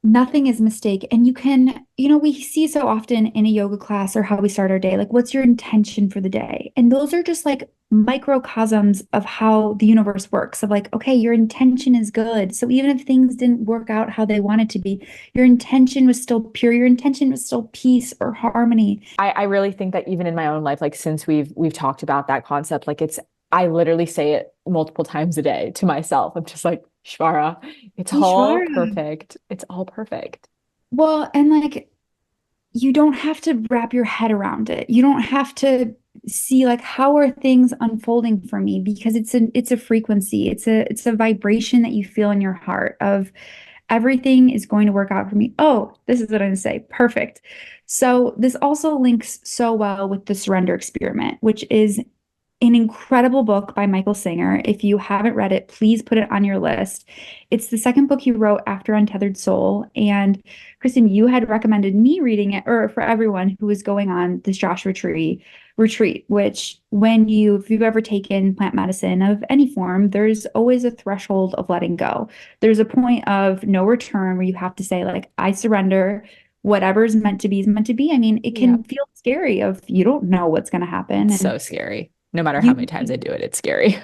Nothing is a mistake. And you can, we see so often in a yoga class or how we start our day, like, what's your intention for the day? And those are just like microcosms of how the universe works of like, okay, your intention is good. So even if things didn't work out how they wanted to be, your intention was still pure. Your intention was still peace or harmony. I really think that even in my own life, like since we've talked about that concept, like I literally say it multiple times a day to myself. I'm just like, Shvara, it's all Ishvara. perfect. It's all perfect. Well, and like, you don't have to wrap your head around it. You don't have to see like how are things unfolding for me because it's a frequency. It's a vibration that you feel in your heart of everything is going to work out for me. Oh, this is what I'm going to say. Perfect. So this also links so well with the surrender experiment, which is an incredible book by Michael Singer. If you haven't read it, please put it on your list. It's the second book he wrote after Untethered Soul. And Kristen, you had recommended me reading it, or for everyone who is going on this Joshua Tree retreat, which if you've ever taken plant medicine of any form, there's always a threshold of letting go. There's a point of no return where you have to say, like, I surrender. Whatever's meant to be is meant to be. I mean, it Yeah. can feel scary of you don't know what's going to happen. It's And so scary. No matter how you many times I do it, it's scary.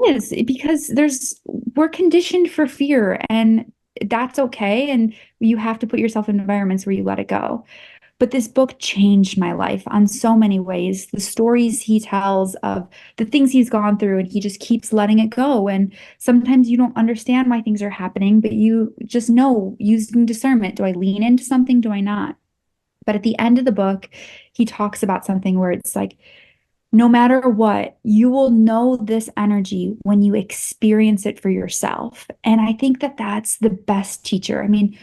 is because we're conditioned for fear and that's okay. And you have to put yourself in environments where you let it go. But this book changed my life on so many ways. The stories he tells of the things he's gone through, and he just keeps letting it go. And sometimes you don't understand why things are happening, but you just know using discernment. Do I lean into something? Do I not? But at the end of the book, he talks about something where it's like, no matter what, you will know this energy when you experience it for yourself. And I think that that's the best teacher. I mean,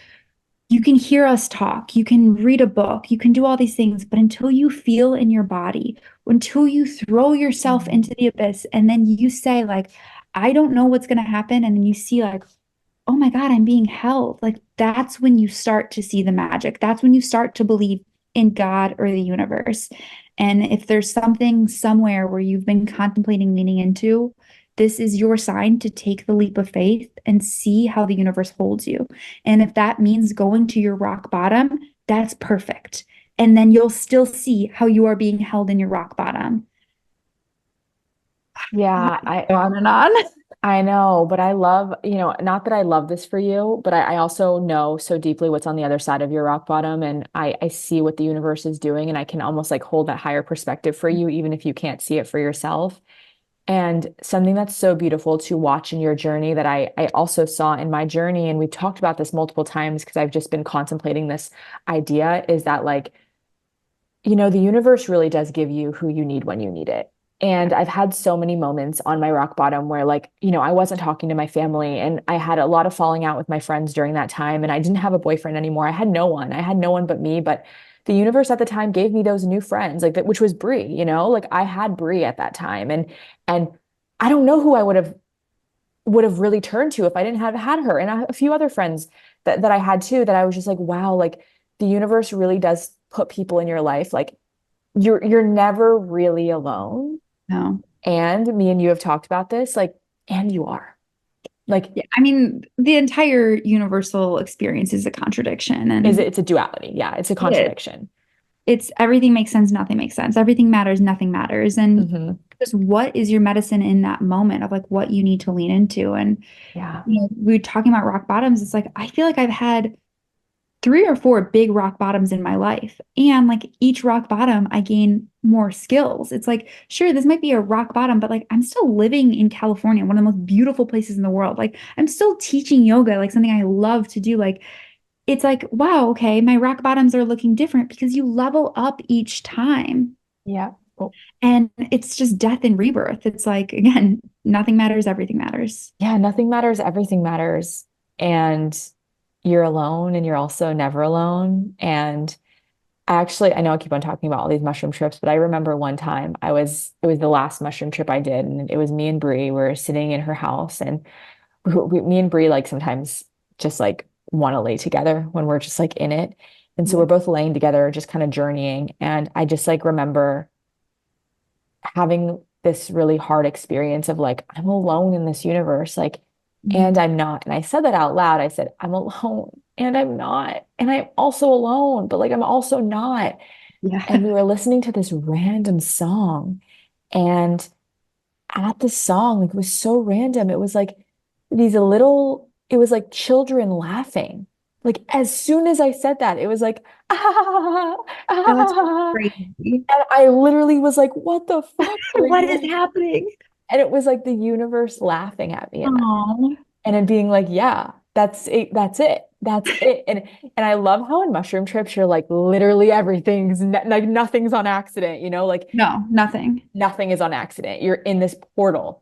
you can hear us talk, you can read a book, you can do all these things, but until you feel in your body, until you throw yourself Mm. into the abyss, and then you say, like, I don't know what's going to happen. And then you see, like, oh my God, I'm being held. Like, that's when you start to see the magic. That's when you start to believe in God or the universe. And if there's something somewhere where you've been contemplating leaning into, this is your sign to take the leap of faith and see how the universe holds you. And if that means going to your rock bottom, that's perfect. And then you'll still see how you are being held in your rock bottom. Yeah, I On and on. I know, but I love, not that I love this for you, but I also know so deeply what's on the other side of your rock bottom. And I see what the universe is doing, and I can almost like hold that higher perspective for you, even if you can't see it for yourself. And something that's so beautiful to watch in your journey that I also saw in my journey, and we've talked about this multiple times because I've just been contemplating this idea, is that like, the universe really does give you who you need when you need it. And I've had so many moments on my rock bottom where, like, I wasn't talking to my family, and I had a lot of falling out with my friends during that time. And I didn't have a boyfriend anymore. I had no one. I had no one but me. But the universe at the time gave me those new friends, like that, which was Bree, like I had Bree at that time. And I don't know who I would have really turned to if I didn't have had her. And a few other friends that I had too, that I was just like, wow, like the universe really does put people in your life. Like you're never really alone. No. And me and you have talked about this, like, and you are. Like, Yeah, I mean, the entire universal experience is a contradiction, and it's a duality. Yeah, it's a it is. contradiction. It's everything makes sense, nothing makes sense. Everything matters, nothing matters. And Hmm. just what is your medicine in that moment of like what you need to lean into? And Yeah. we were talking about rock bottoms. It's like I feel like I've had 3 or 4 big rock bottoms in my life. And like each rock bottom, I gain more skills. It's like, sure, this might be a rock bottom, but like I'm still living in California, one of the most beautiful places in the world. Like I'm still teaching yoga, like something I love to do. Like it's like, wow, okay, my rock bottoms are looking different because you level up each time. Yeah. Oh, And it's just death and rebirth. It's like, again, nothing matters, everything matters. yeah. Nothing matters. Everything matters. And you're alone, and you're also never alone. And I know I keep on talking about all these mushroom trips, but I remember one time it was the last mushroom trip I did, and it was me and Bree. We were sitting in her house, and me and Bree like sometimes just like want to lay together when we're just like in it. And so we're Yeah. both laying together, just kind of journeying. And I just like remember having this really hard experience of like, I'm alone in this universe, like, and Mhm. I'm not. And I said that out loud. I said, I'm alone and I'm not. And I'm also alone, but like, I'm also not. And Yeah. we were listening to this random song. And at the song, like, it was so random. It was like it was like children laughing. Like, as soon as I said that, it was like, ah, That's ah. crazy. And I literally was like, what the fuck? Like, What is happening? and it was like the universe laughing at me in that. Oh, And it being like, yeah, that's it. That's it. That's it. And I love how in mushroom trips, you're like, literally everything's like nothing's on accident, like no, nothing. nothing is on accident. You're in this portal.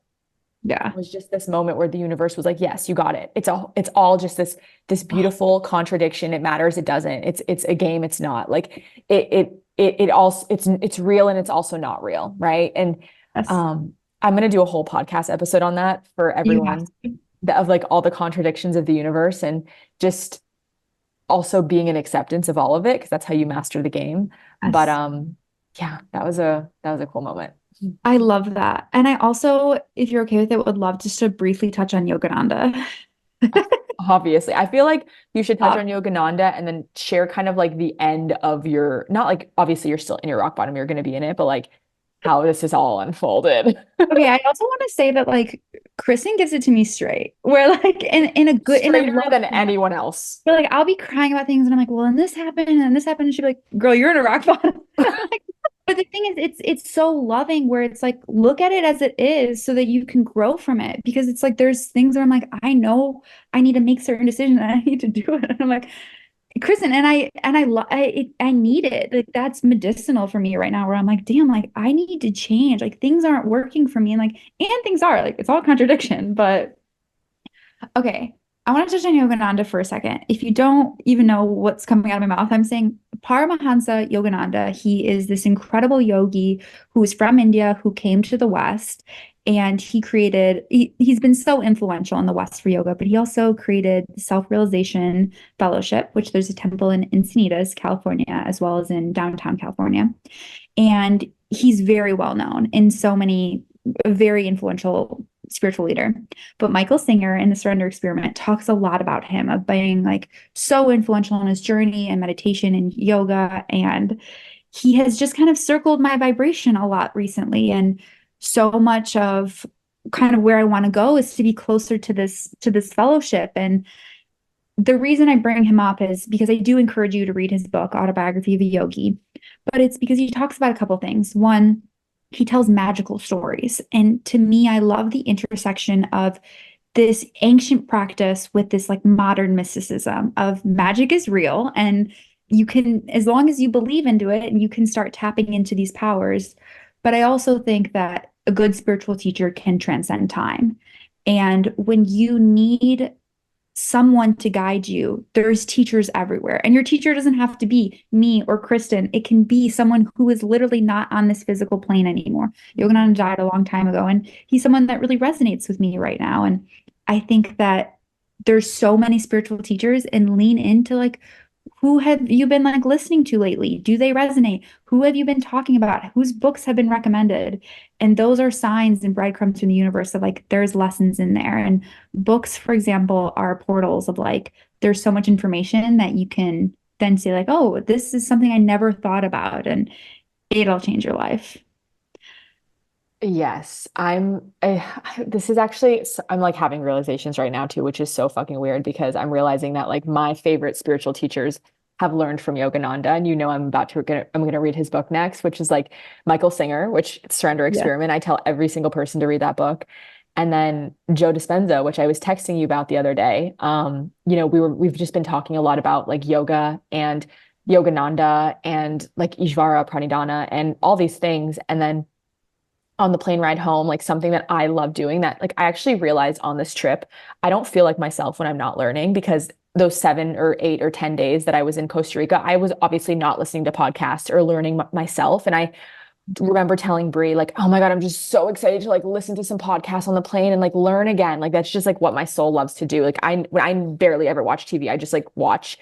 Yeah. It was just this moment where the universe was like, yes, you got it. It's all just this beautiful contradiction. It matters, it doesn't. It's a game, it's not. Like it also it's real, and it's also not real, right? And Yes. um I'm gonna do a whole podcast episode on that for You have everyone, to. of like all the contradictions of the universe, and just also being in acceptance of all of it, because that's how you master the game. But Yes. yeah, that was a cool moment. I love that. And I also, if you're okay with it, would love just to briefly touch on Yogananda. Obviously, I feel like you should touch Uh, on Yogananda and then share kind of like the end of your, not like obviously you're still in your rock bottom, you're going to be in it, but like how this is all unfolded. okay, I also want to say that like Kristen gives it to me straight. Where like in a good in a Straighter love than way. anyone else. But like I'll be crying about things and I'm like, well, and this happened and this happened. And she'll be like, girl, you're in a rock bottom. And I'm like, but the thing is, it's so loving where it's like, look at it as it is so that you can grow from it. Because it's like there's things where I'm like, I know I need to make certain decisions and I need to do it. And I'm like, Kristen, I need it. Like that's medicinal for me right now, where I'm like, damn, like I need to change. Like things aren't working for me. And things are like it's all contradiction, but okay, I want to touch on Yogananda for a second. If you don't even know what's coming out of my mouth, I'm saying Paramahansa Yogananda. He is this incredible yogi who is from India, who came to the West, and he's been so influential in the West for yoga, but he also created the Self-Realization Fellowship, which there's a temple in Encinitas, California, as well as in downtown California. And he's very well known in so many very influential spiritual leader. But Michael Singer in the Surrender Experiment talks a lot about him of being like so influential in his journey and meditation and yoga. And he has just kind of circled my vibration a lot recently. And so much of kind of where I want to go is to be closer to this fellowship. And the reason I bring him up is because I do encourage you to read his book, Autobiography of a Yogi, but it's because he talks about a couple things. One, he tells magical stories. And to me, I love the intersection of this ancient practice with this like modern mysticism of magic is real and you can, as long as you believe into it, and you can start tapping into these powers. But I also think that a good spiritual teacher can transcend time. And when you need someone to guide you, there's teachers everywhere. And your teacher doesn't have to be me or Kristen. It can be someone who is literally not on this physical plane anymore. Yogananda died a long time ago, and he's someone that really resonates with me right now. And I think that there's so many spiritual teachers, and lean into like, who have you been like listening to lately? Do they resonate? Who have you been talking about? Whose books have been recommended? And those are signs and breadcrumbs from the universe of like there's lessons in there. And books, for example, are portals of like there's so much information that you can then say like, oh, this is something I never thought about, and it'll change your life. Yes, this is actually, I'm like having realizations right now too, which is so fucking weird because I'm realizing that like my favorite spiritual teachers have learned from Yogananda. And I'm gonna read his book next, which is like Michael Singer, which Surrender Yeah. Experiment. I tell every single person to read that book. And then Joe Dispenza, which I was texting you about the other day. We've just been talking a lot about like yoga and Yogananda and like Ishvara, Pranidhana, and all these things. And then on the plane ride home, like something that I love doing that like I actually realized on this trip, I don't feel like myself when I'm not learning because those 7 or 8 or 10 days that I was in Costa Rica, I was obviously not listening to podcasts or learning myself. And I remember telling Bree, like, oh my God, I'm just so excited to like listen to some podcasts on the plane and like learn again. Like that's just like what my soul loves to do. Like when I barely ever watch TV, I just like watch,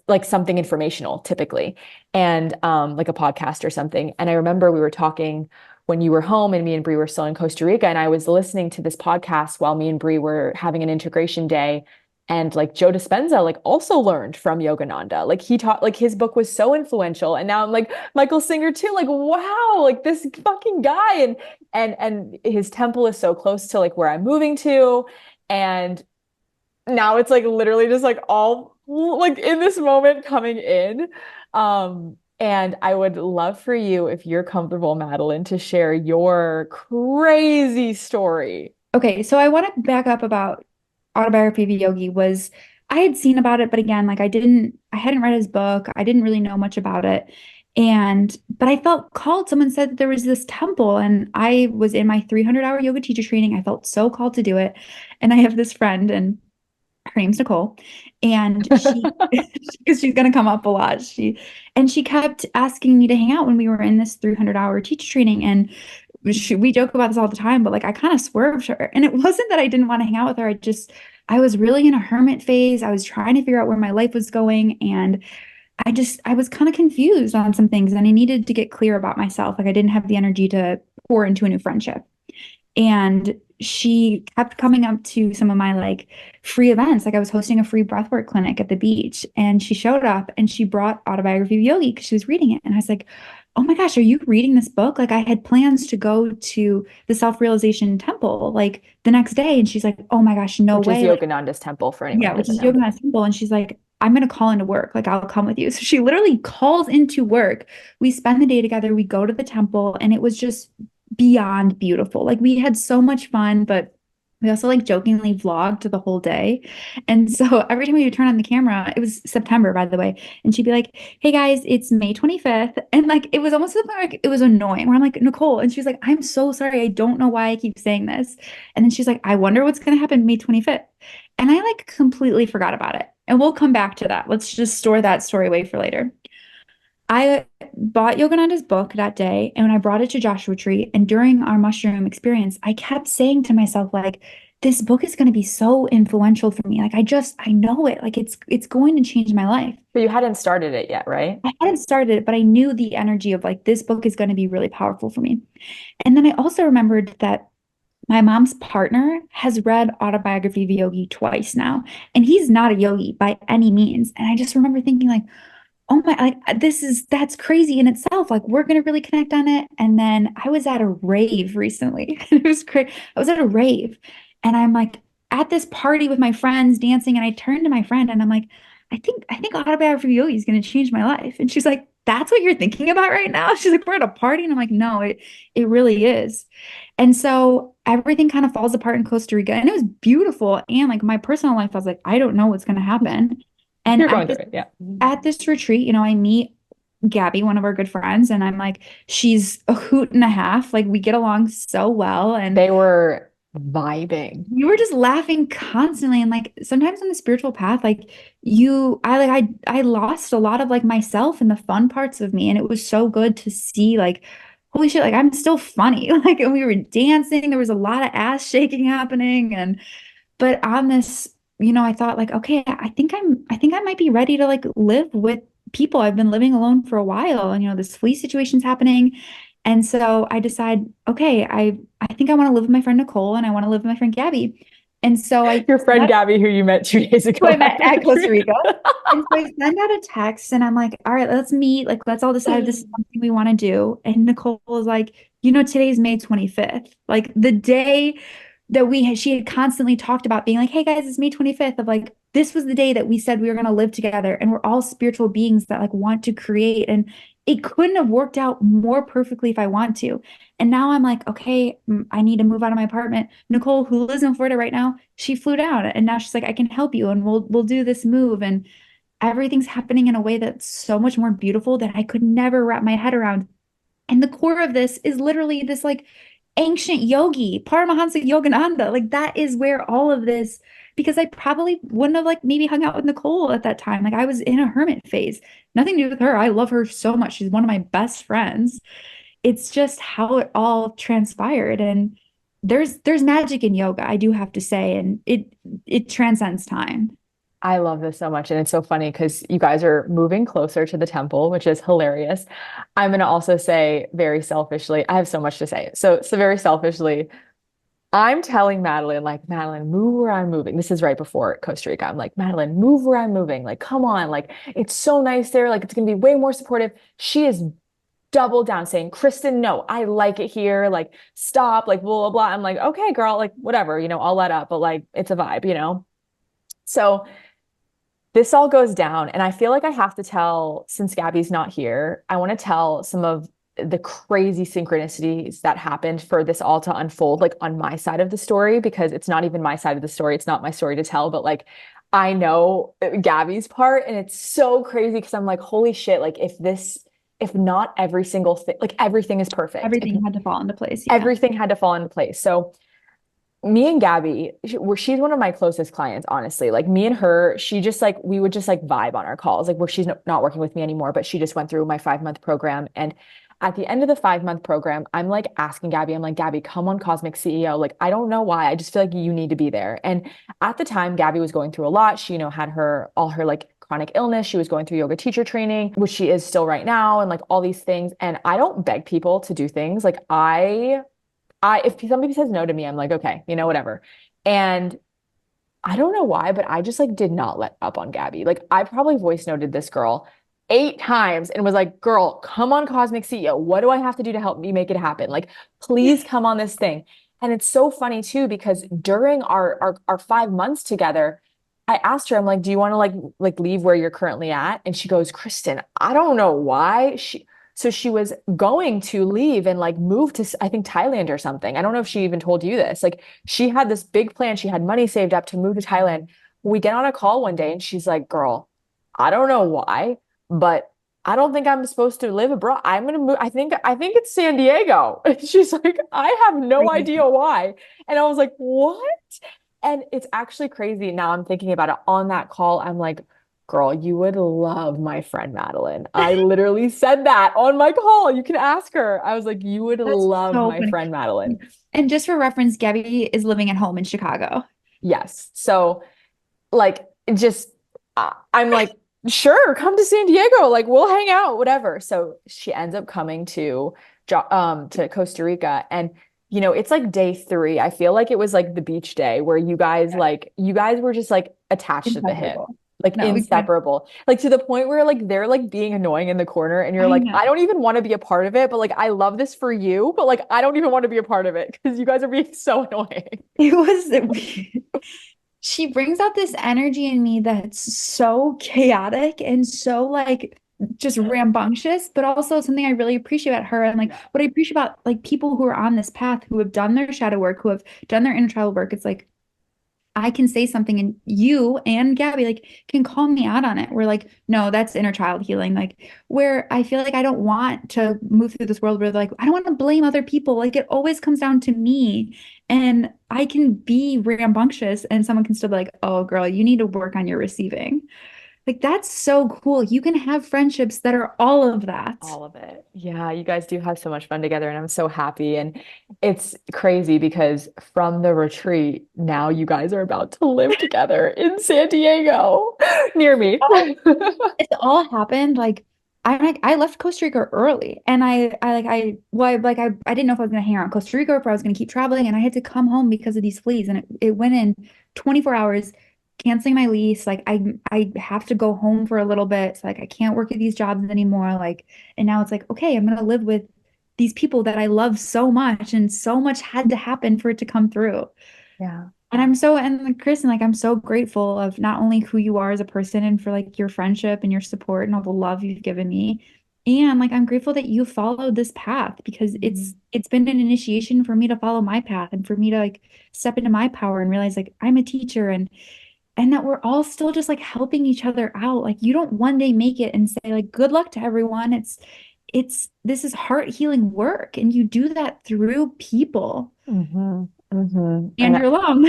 like something informational typically and like a podcast or something. And I remember we were talking when you were home and me and Bree were still in Costa Rica, and I was listening to this podcast while me and Bree were having an integration day. And like Joe Dispenza, like also learned from Yogananda. Like he taught, like his book was so influential. And now I'm like Michael Singer too. Like wow, like this fucking guy. And his temple is so close to like where I'm moving to. And now it's like literally just like all like in this moment coming in. And I would love for you, if you're comfortable, Madelyn, to share your crazy story. Okay, so I want to back up about Autobiography of a Yogi was I had seen about it, but again, like I hadn't read his book. I didn't really know much about it. But I felt called. Someone said that there was this temple, and I was in my 300-hour yoga teacher training. I felt so called to do it. And I have this friend, and her name's Nicole, and she, because she's going to come up a lot. She kept asking me to hang out when we were in this 300-hour teacher training. And we joke about this all the time, but like I kind of swerved her. And it wasn't that I didn't want to hang out with her. I was really in a hermit phase. I was trying to figure out where my life was going. And I was kind of confused on some things, and I needed to get clear about myself. Like I didn't have the energy to pour into a new friendship. And she kept coming up to some of my like free events. Like I was hosting a free breathwork clinic at the beach, and she showed up and she brought Autobiography of Yogi because she was reading it. And I was like, oh my gosh, are you reading this book? Like I had plans to go to the self-realization temple like the next day. And she's like, oh my gosh, no Which is way. Like, Yogananda's temple for anyone yeah, who which doesn't is know. yoga temple. And she's like, I'm going to call into work. Like I'll come with you. So she literally calls into work. We spend the day together. We go to the temple, and it was just beyond beautiful. Like we had so much fun, but we also like jokingly vlogged the whole day. And so every time we would turn on the camera, it was September, by the way, and she'd be like, hey guys, it's May 25th. And like it was almost to the point like it was annoying where I'm like, Nicole, and she's like, I'm so sorry. I don't know why I keep saying this. And then she's like, I wonder what's gonna happen May 25th. And I like completely forgot about it. And we'll come back to that. Let's just store that story away for later. I bought Yogananda's book that day, and when I brought it to Joshua Tree, and during our mushroom experience, I kept saying to myself, like, this book is going to be so influential for me. Like, I know it. Like, it's going to change my life. But you hadn't started it yet, right? I hadn't started it, but I knew the energy of like, this book is going to be really powerful for me. And then I also remembered that my mom's partner has read Autobiography of a Yogi twice now, and he's not a yogi by any means. And I just remember thinking, like, oh my, like that's crazy in itself. Like we're gonna really connect on it. And then I was at a rave recently. It was crazy. I was at a rave and I'm like at this party with my friends dancing, and I turned to my friend and I'm like, I think autobiography yoga is gonna change my life. And she's like, that's what you're thinking about right now? She's like, we're at a party. And I'm like, no, it really is. And so everything kind of falls apart in Costa Rica. And it was beautiful. And like my personal life, I was like, I don't know what's gonna happen. And You're going through it. Yeah. at this retreat, I meet Gabby, one of our good friends, and I'm like, she's a hoot and a half. Like we get along so well. And They were vibing. you were just laughing constantly. And like sometimes on the spiritual path, like I lost a lot of like myself and the fun parts of me. And it was so good to see like, holy shit, like I'm still funny. Like, and we were dancing. There was a lot of ass shaking happening. But on this, I thought like, okay, I think I might be ready to like live with people. I've been living alone for a while, and this flea situation's happening. And so I decide, okay, I think I want to live with my friend Nicole and I want to live with my friend Gabby. And so Your friend Gabby, who you met 2 days who ago I met at the at Costa retreat. Rica. And so I send out a text and I'm like, all right, let's meet. Like, let's all decide this is something we want to do. And Nicole was like, today's May 25th. Like the day that she had constantly talked about being like, hey guys, it's May 25th, of like, this was the day that we said we were going to live together. And we're all spiritual beings that like want to create. And it couldn't have worked out more perfectly if I want to. And now I'm like, okay, I need to move out of my apartment. Nicole, who lives in Florida right now, she flew down and now she's like, I can help you and we'll do this move. And everything's happening in a way that's so much more beautiful that I could never wrap my head around. And the core of this is literally this like ancient yogi, Paramahansa Yogananda. Like that is where all of this, because I probably wouldn't have like maybe hung out with Nicole at that time. Like I was in a hermit phase. Nothing to do with her. I love her so much. She's one of my best friends. It's just how it all transpired. And there's magic in yoga, I do have to say, and it transcends time. I love this so much. And it's so funny because you guys are moving closer to the temple, which is hilarious. I'm going to also say very selfishly, I have so much to say. So very selfishly, I'm telling Madelyn, like, Madelyn, move where I'm moving. This is right before Costa Rica. I'm like, Madelyn, move where I'm moving. Like, come on. Like, it's so nice there. Like, it's going to be way more supportive. She is double down saying, Kristen, no, I like it here. Like, stop. Like, blah, blah, blah. I'm like, okay, girl, like, whatever, I'll let up. But like, it's a vibe. So this all goes down. And I feel like I have to tell, since Gabby's not here, I want to tell some of the crazy synchronicities that happened for this all to unfold, like on my side of the story, because it's not even my side of the story. It's not my story to tell, but like I know Gabby's part. And it's so crazy because I'm like, holy shit, like if not every single thing, like everything is perfect. If Everything had to fall into place. Yeah. everything had to fall into place. So me and Gabby, she's one of my closest clients, honestly. Like me and her, she just like, we would just like vibe on our calls, like where she's not working with me anymore, but she just went through my 5-month program. And at the end of the 5-month program, I'm like asking Gabby, I'm like, Gabby, come on Cosmic CEO. Like, I don't know why. I just feel like you need to be there. And at the time, Gabby was going through a lot. She, had all her like chronic illness. She was going through yoga teacher training, which she is still right now, and like all these things. And I don't beg people to do things. Like if somebody says no to me, I'm like, okay, whatever. And I don't know why, but I just like did not let up on Gabby. Like I probably voice noted this girl 8 times and was like, girl, come on Cosmic CEO. What do I have to do to help me make it happen? Like, please come on this thing. And it's so funny too, because during our 5 months together, I asked her, I'm like, do you want to like leave where you're currently at? And she goes, Kristen, I don't know why. So she was going to leave and like move to, I think, Thailand or something. I don't know if she even told you this. Like she had this big plan. She had money saved up to move to Thailand. We get on a call one day and she's like, girl, I don't know why, but I don't think I'm supposed to live abroad. I'm going to move. I think it's San Diego. And she's like, I have no idea why. And I was like, what? And it's actually crazy. Now I'm thinking about it on that call. I'm like, girl, you would love my friend Madelyn. I literally said that on my call. You can ask her. I was like, you would That's love so my funny. friend Madelyn. And just for reference, Gabby is living at home in Chicago. Yes. So like just I'm like, sure, come to San Diego. Like we'll hang out, whatever. So she ends up coming to Costa Rica, and it's like day 3. I feel like it was like the beach day where you guys were just like attached to the hip. Inseparable. like No, we could. inseparable. Like to the point where like they're like being annoying in the corner and you're I like, know. I don't even want to be a part of it, but like I love this for you, but like I don't even want to be a part of it because you guys are being so annoying. It was, she brings out this energy in me that's so chaotic and so like just rambunctious, but also something I really appreciate about her. And like Yeah. what I appreciate about like people who are on this path, who have done their shadow work, who have done their inner child work, it's like I can say something and you and Gabby like can call me out on it. We're like, no, that's inner child healing. Like where I feel like I don't want to move through this world where like I don't want to blame other people. Like it always comes down to me. And I can be rambunctious and someone can still be like, oh girl, you need to work on your receiving. Like that's so cool. You can have friendships that are all of that. All of it. Yeah, you guys do have so much fun together, and I'm so happy. And it's crazy because from the retreat, now you guys are about to live together in San Diego near me. It all happened like I left Costa Rica early and I didn't know if I was gonna hang out in Costa Rica or if I was gonna keep traveling and I had to come home because of these fleas and it went in 24 hours canceling my lease like I have to go home for a little bit so like I can't work at these jobs anymore like and now it's like okay I'm gonna live with these people that I love so much and so much had to happen for it to come through. Yeah. And I'm so, and like, Kristen, like, I'm so grateful of not only who you are as a person and for like your friendship and your support and all the love you've given me. And like, I'm grateful that you followed this path because Mhm. it's been an initiation for me to follow my path and for me to like step into my power and realize like I'm a teacher and that we're all still just like helping each other out. Like you don't one day make it and say like good luck to everyone. It's this is heart healing work and you do that through people Hmm. Hmm. and you're alone.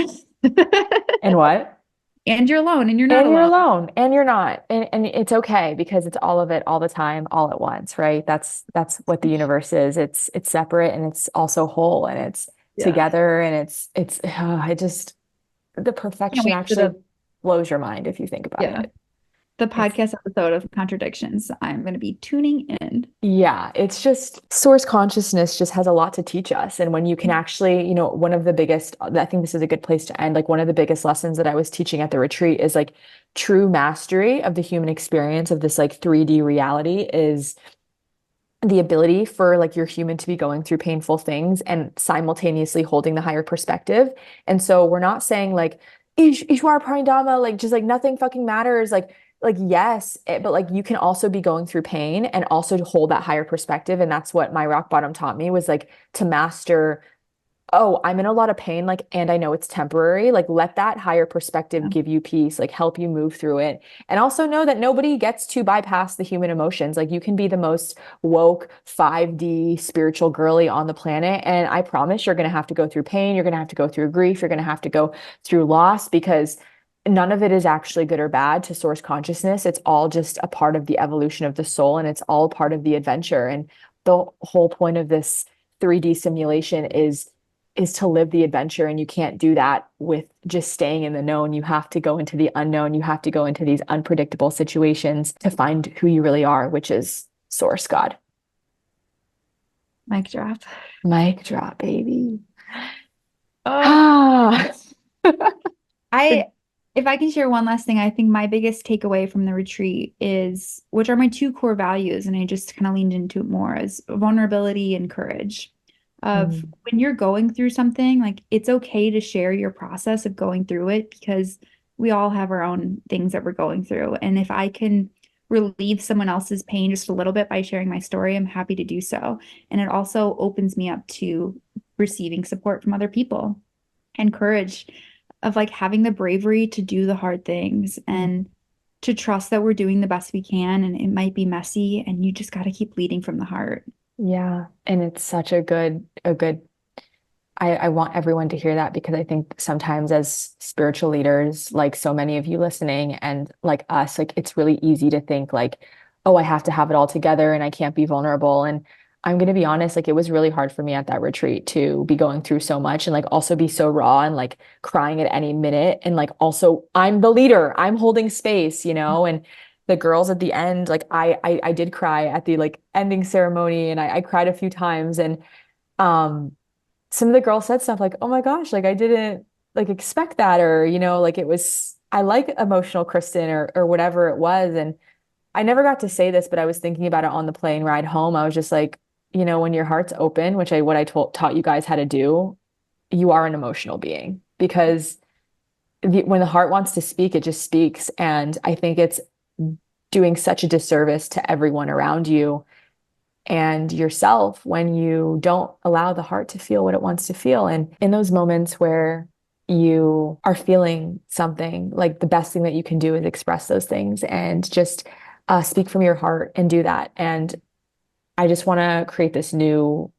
And what? And you're alone and you're not And you're alone. alone and you're not. And it's okay because it's all of it all the time, all at once, right? That's what the universe is. It's separate and it's also whole and it's Yeah. together and it's it just the Can't perfection wait for actually the blows your mind if you think about yeah, it. the It's podcast episode of contradictions. I'm going to be tuning in. Yeah, it's just source consciousness just has a lot to teach us. And when you can actually, one of the biggest, I think this is a good place to end. Like one of the biggest lessons that I was teaching at the retreat is like true mastery of the human experience of this like 3D reality is the ability for like your human to be going through painful things and simultaneously holding the higher perspective. And so we're not saying like Ishvara Parinama, like just like nothing fucking matters. Like yes, but like you can also be going through pain and also to hold that higher perspective. And that's what my rock bottom taught me was like to master oh, I'm in a lot of pain, like, and I know it's temporary. Like, let that higher perspective Yeah. give you peace, like, help you move through it. And also know that nobody gets to bypass the human emotions. Like, you can be the most woke 5D spiritual girly on the planet. And I promise you're going to have to go through pain. You're going to have to go through grief. You're going to have to go through loss because none of it is actually good or bad to source consciousness. It's all just a part of the evolution of the soul and it's all part of the adventure. And the whole point of this 3D simulation is to live the adventure. And you can't do that with just staying in the known. You have to go into the unknown. You have to go into these unpredictable situations to find who you really are, which is source God. Mic drop. Mic drop, baby. Oh, Ah. I if I can share one last thing, I think my biggest takeaway from the retreat is which are my two core values, and I just kind of leaned into it more is vulnerability and courage. Of Mm, when you're going through something, like it's okay to share your process of going through it because we all have our own things that we're going through. And if I can relieve someone else's pain just a little bit by sharing my story, I'm happy to do so. And it also opens me up to receiving support from other people and courage of like having the bravery to do the hard things mm. and to trust that we're doing the best we can and it might be messy and you just got to keep leading from the heart. Yeah. And it's such a good I want everyone to hear that because I think sometimes as spiritual leaders, like so many of you listening and like us, like it's really easy to think like, oh, I have to have it all together and I can't be vulnerable. And I'm going to be honest, like it was really hard for me at that retreat to be going through so much and like also be so raw and like crying at any minute. And like also I'm the leader, I'm holding space, and the girls at the end, like I did cry at the like ending ceremony and I cried a few times and um some of the girls said stuff like, "Oh my gosh, like I didn't like expect that, or like it was, I like emotional Kristen or whatever it was. And I never got to say this, but I was thinking about it on the plane ride home. I was just like, when your heart's open, which I what I taught you guys how to do, you are an emotional being, because when the heart wants to speak, it just speaks. And I think it's doing such a disservice to everyone around you and yourself when you don't allow the heart to feel what it wants to feel. And in those moments where you are feeling something, like the best thing that you can do is express those things and just speak from your heart and do that. And I just want to create this new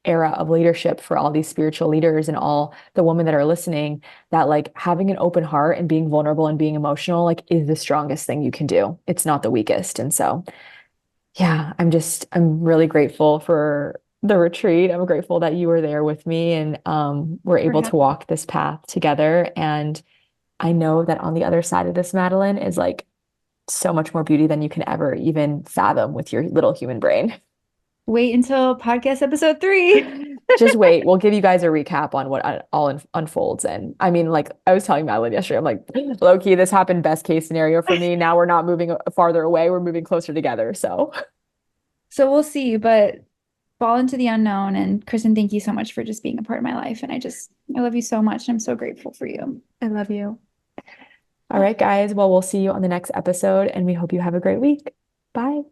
era of leadership for all these spiritual leaders and all the women that are listening, that like having an open heart and being vulnerable and being emotional like is the strongest thing you can do. It's not the weakest. And so yeah, I'm really grateful for the retreat. I'm grateful that you were there with me and we're able to walk this path together. And I know that on the other side of this, Madelyn, is like so much more beauty than you can ever even fathom with your little human brain. Wait until podcast episode 3. Just wait. We'll give you guys a recap on what all unfolds. And I mean, like I was telling Madelyn yesterday, I'm like, low key, this happened best case scenario for me. Now we're not moving farther away. We're moving closer together. So we'll see, but fall into the unknown. And Kristen, thank you so much for just being a part of my life. And I love you so much. And I'm so grateful for you. I love you. All right, guys. Well, we'll see you on the next episode and we hope you have a great week. Bye.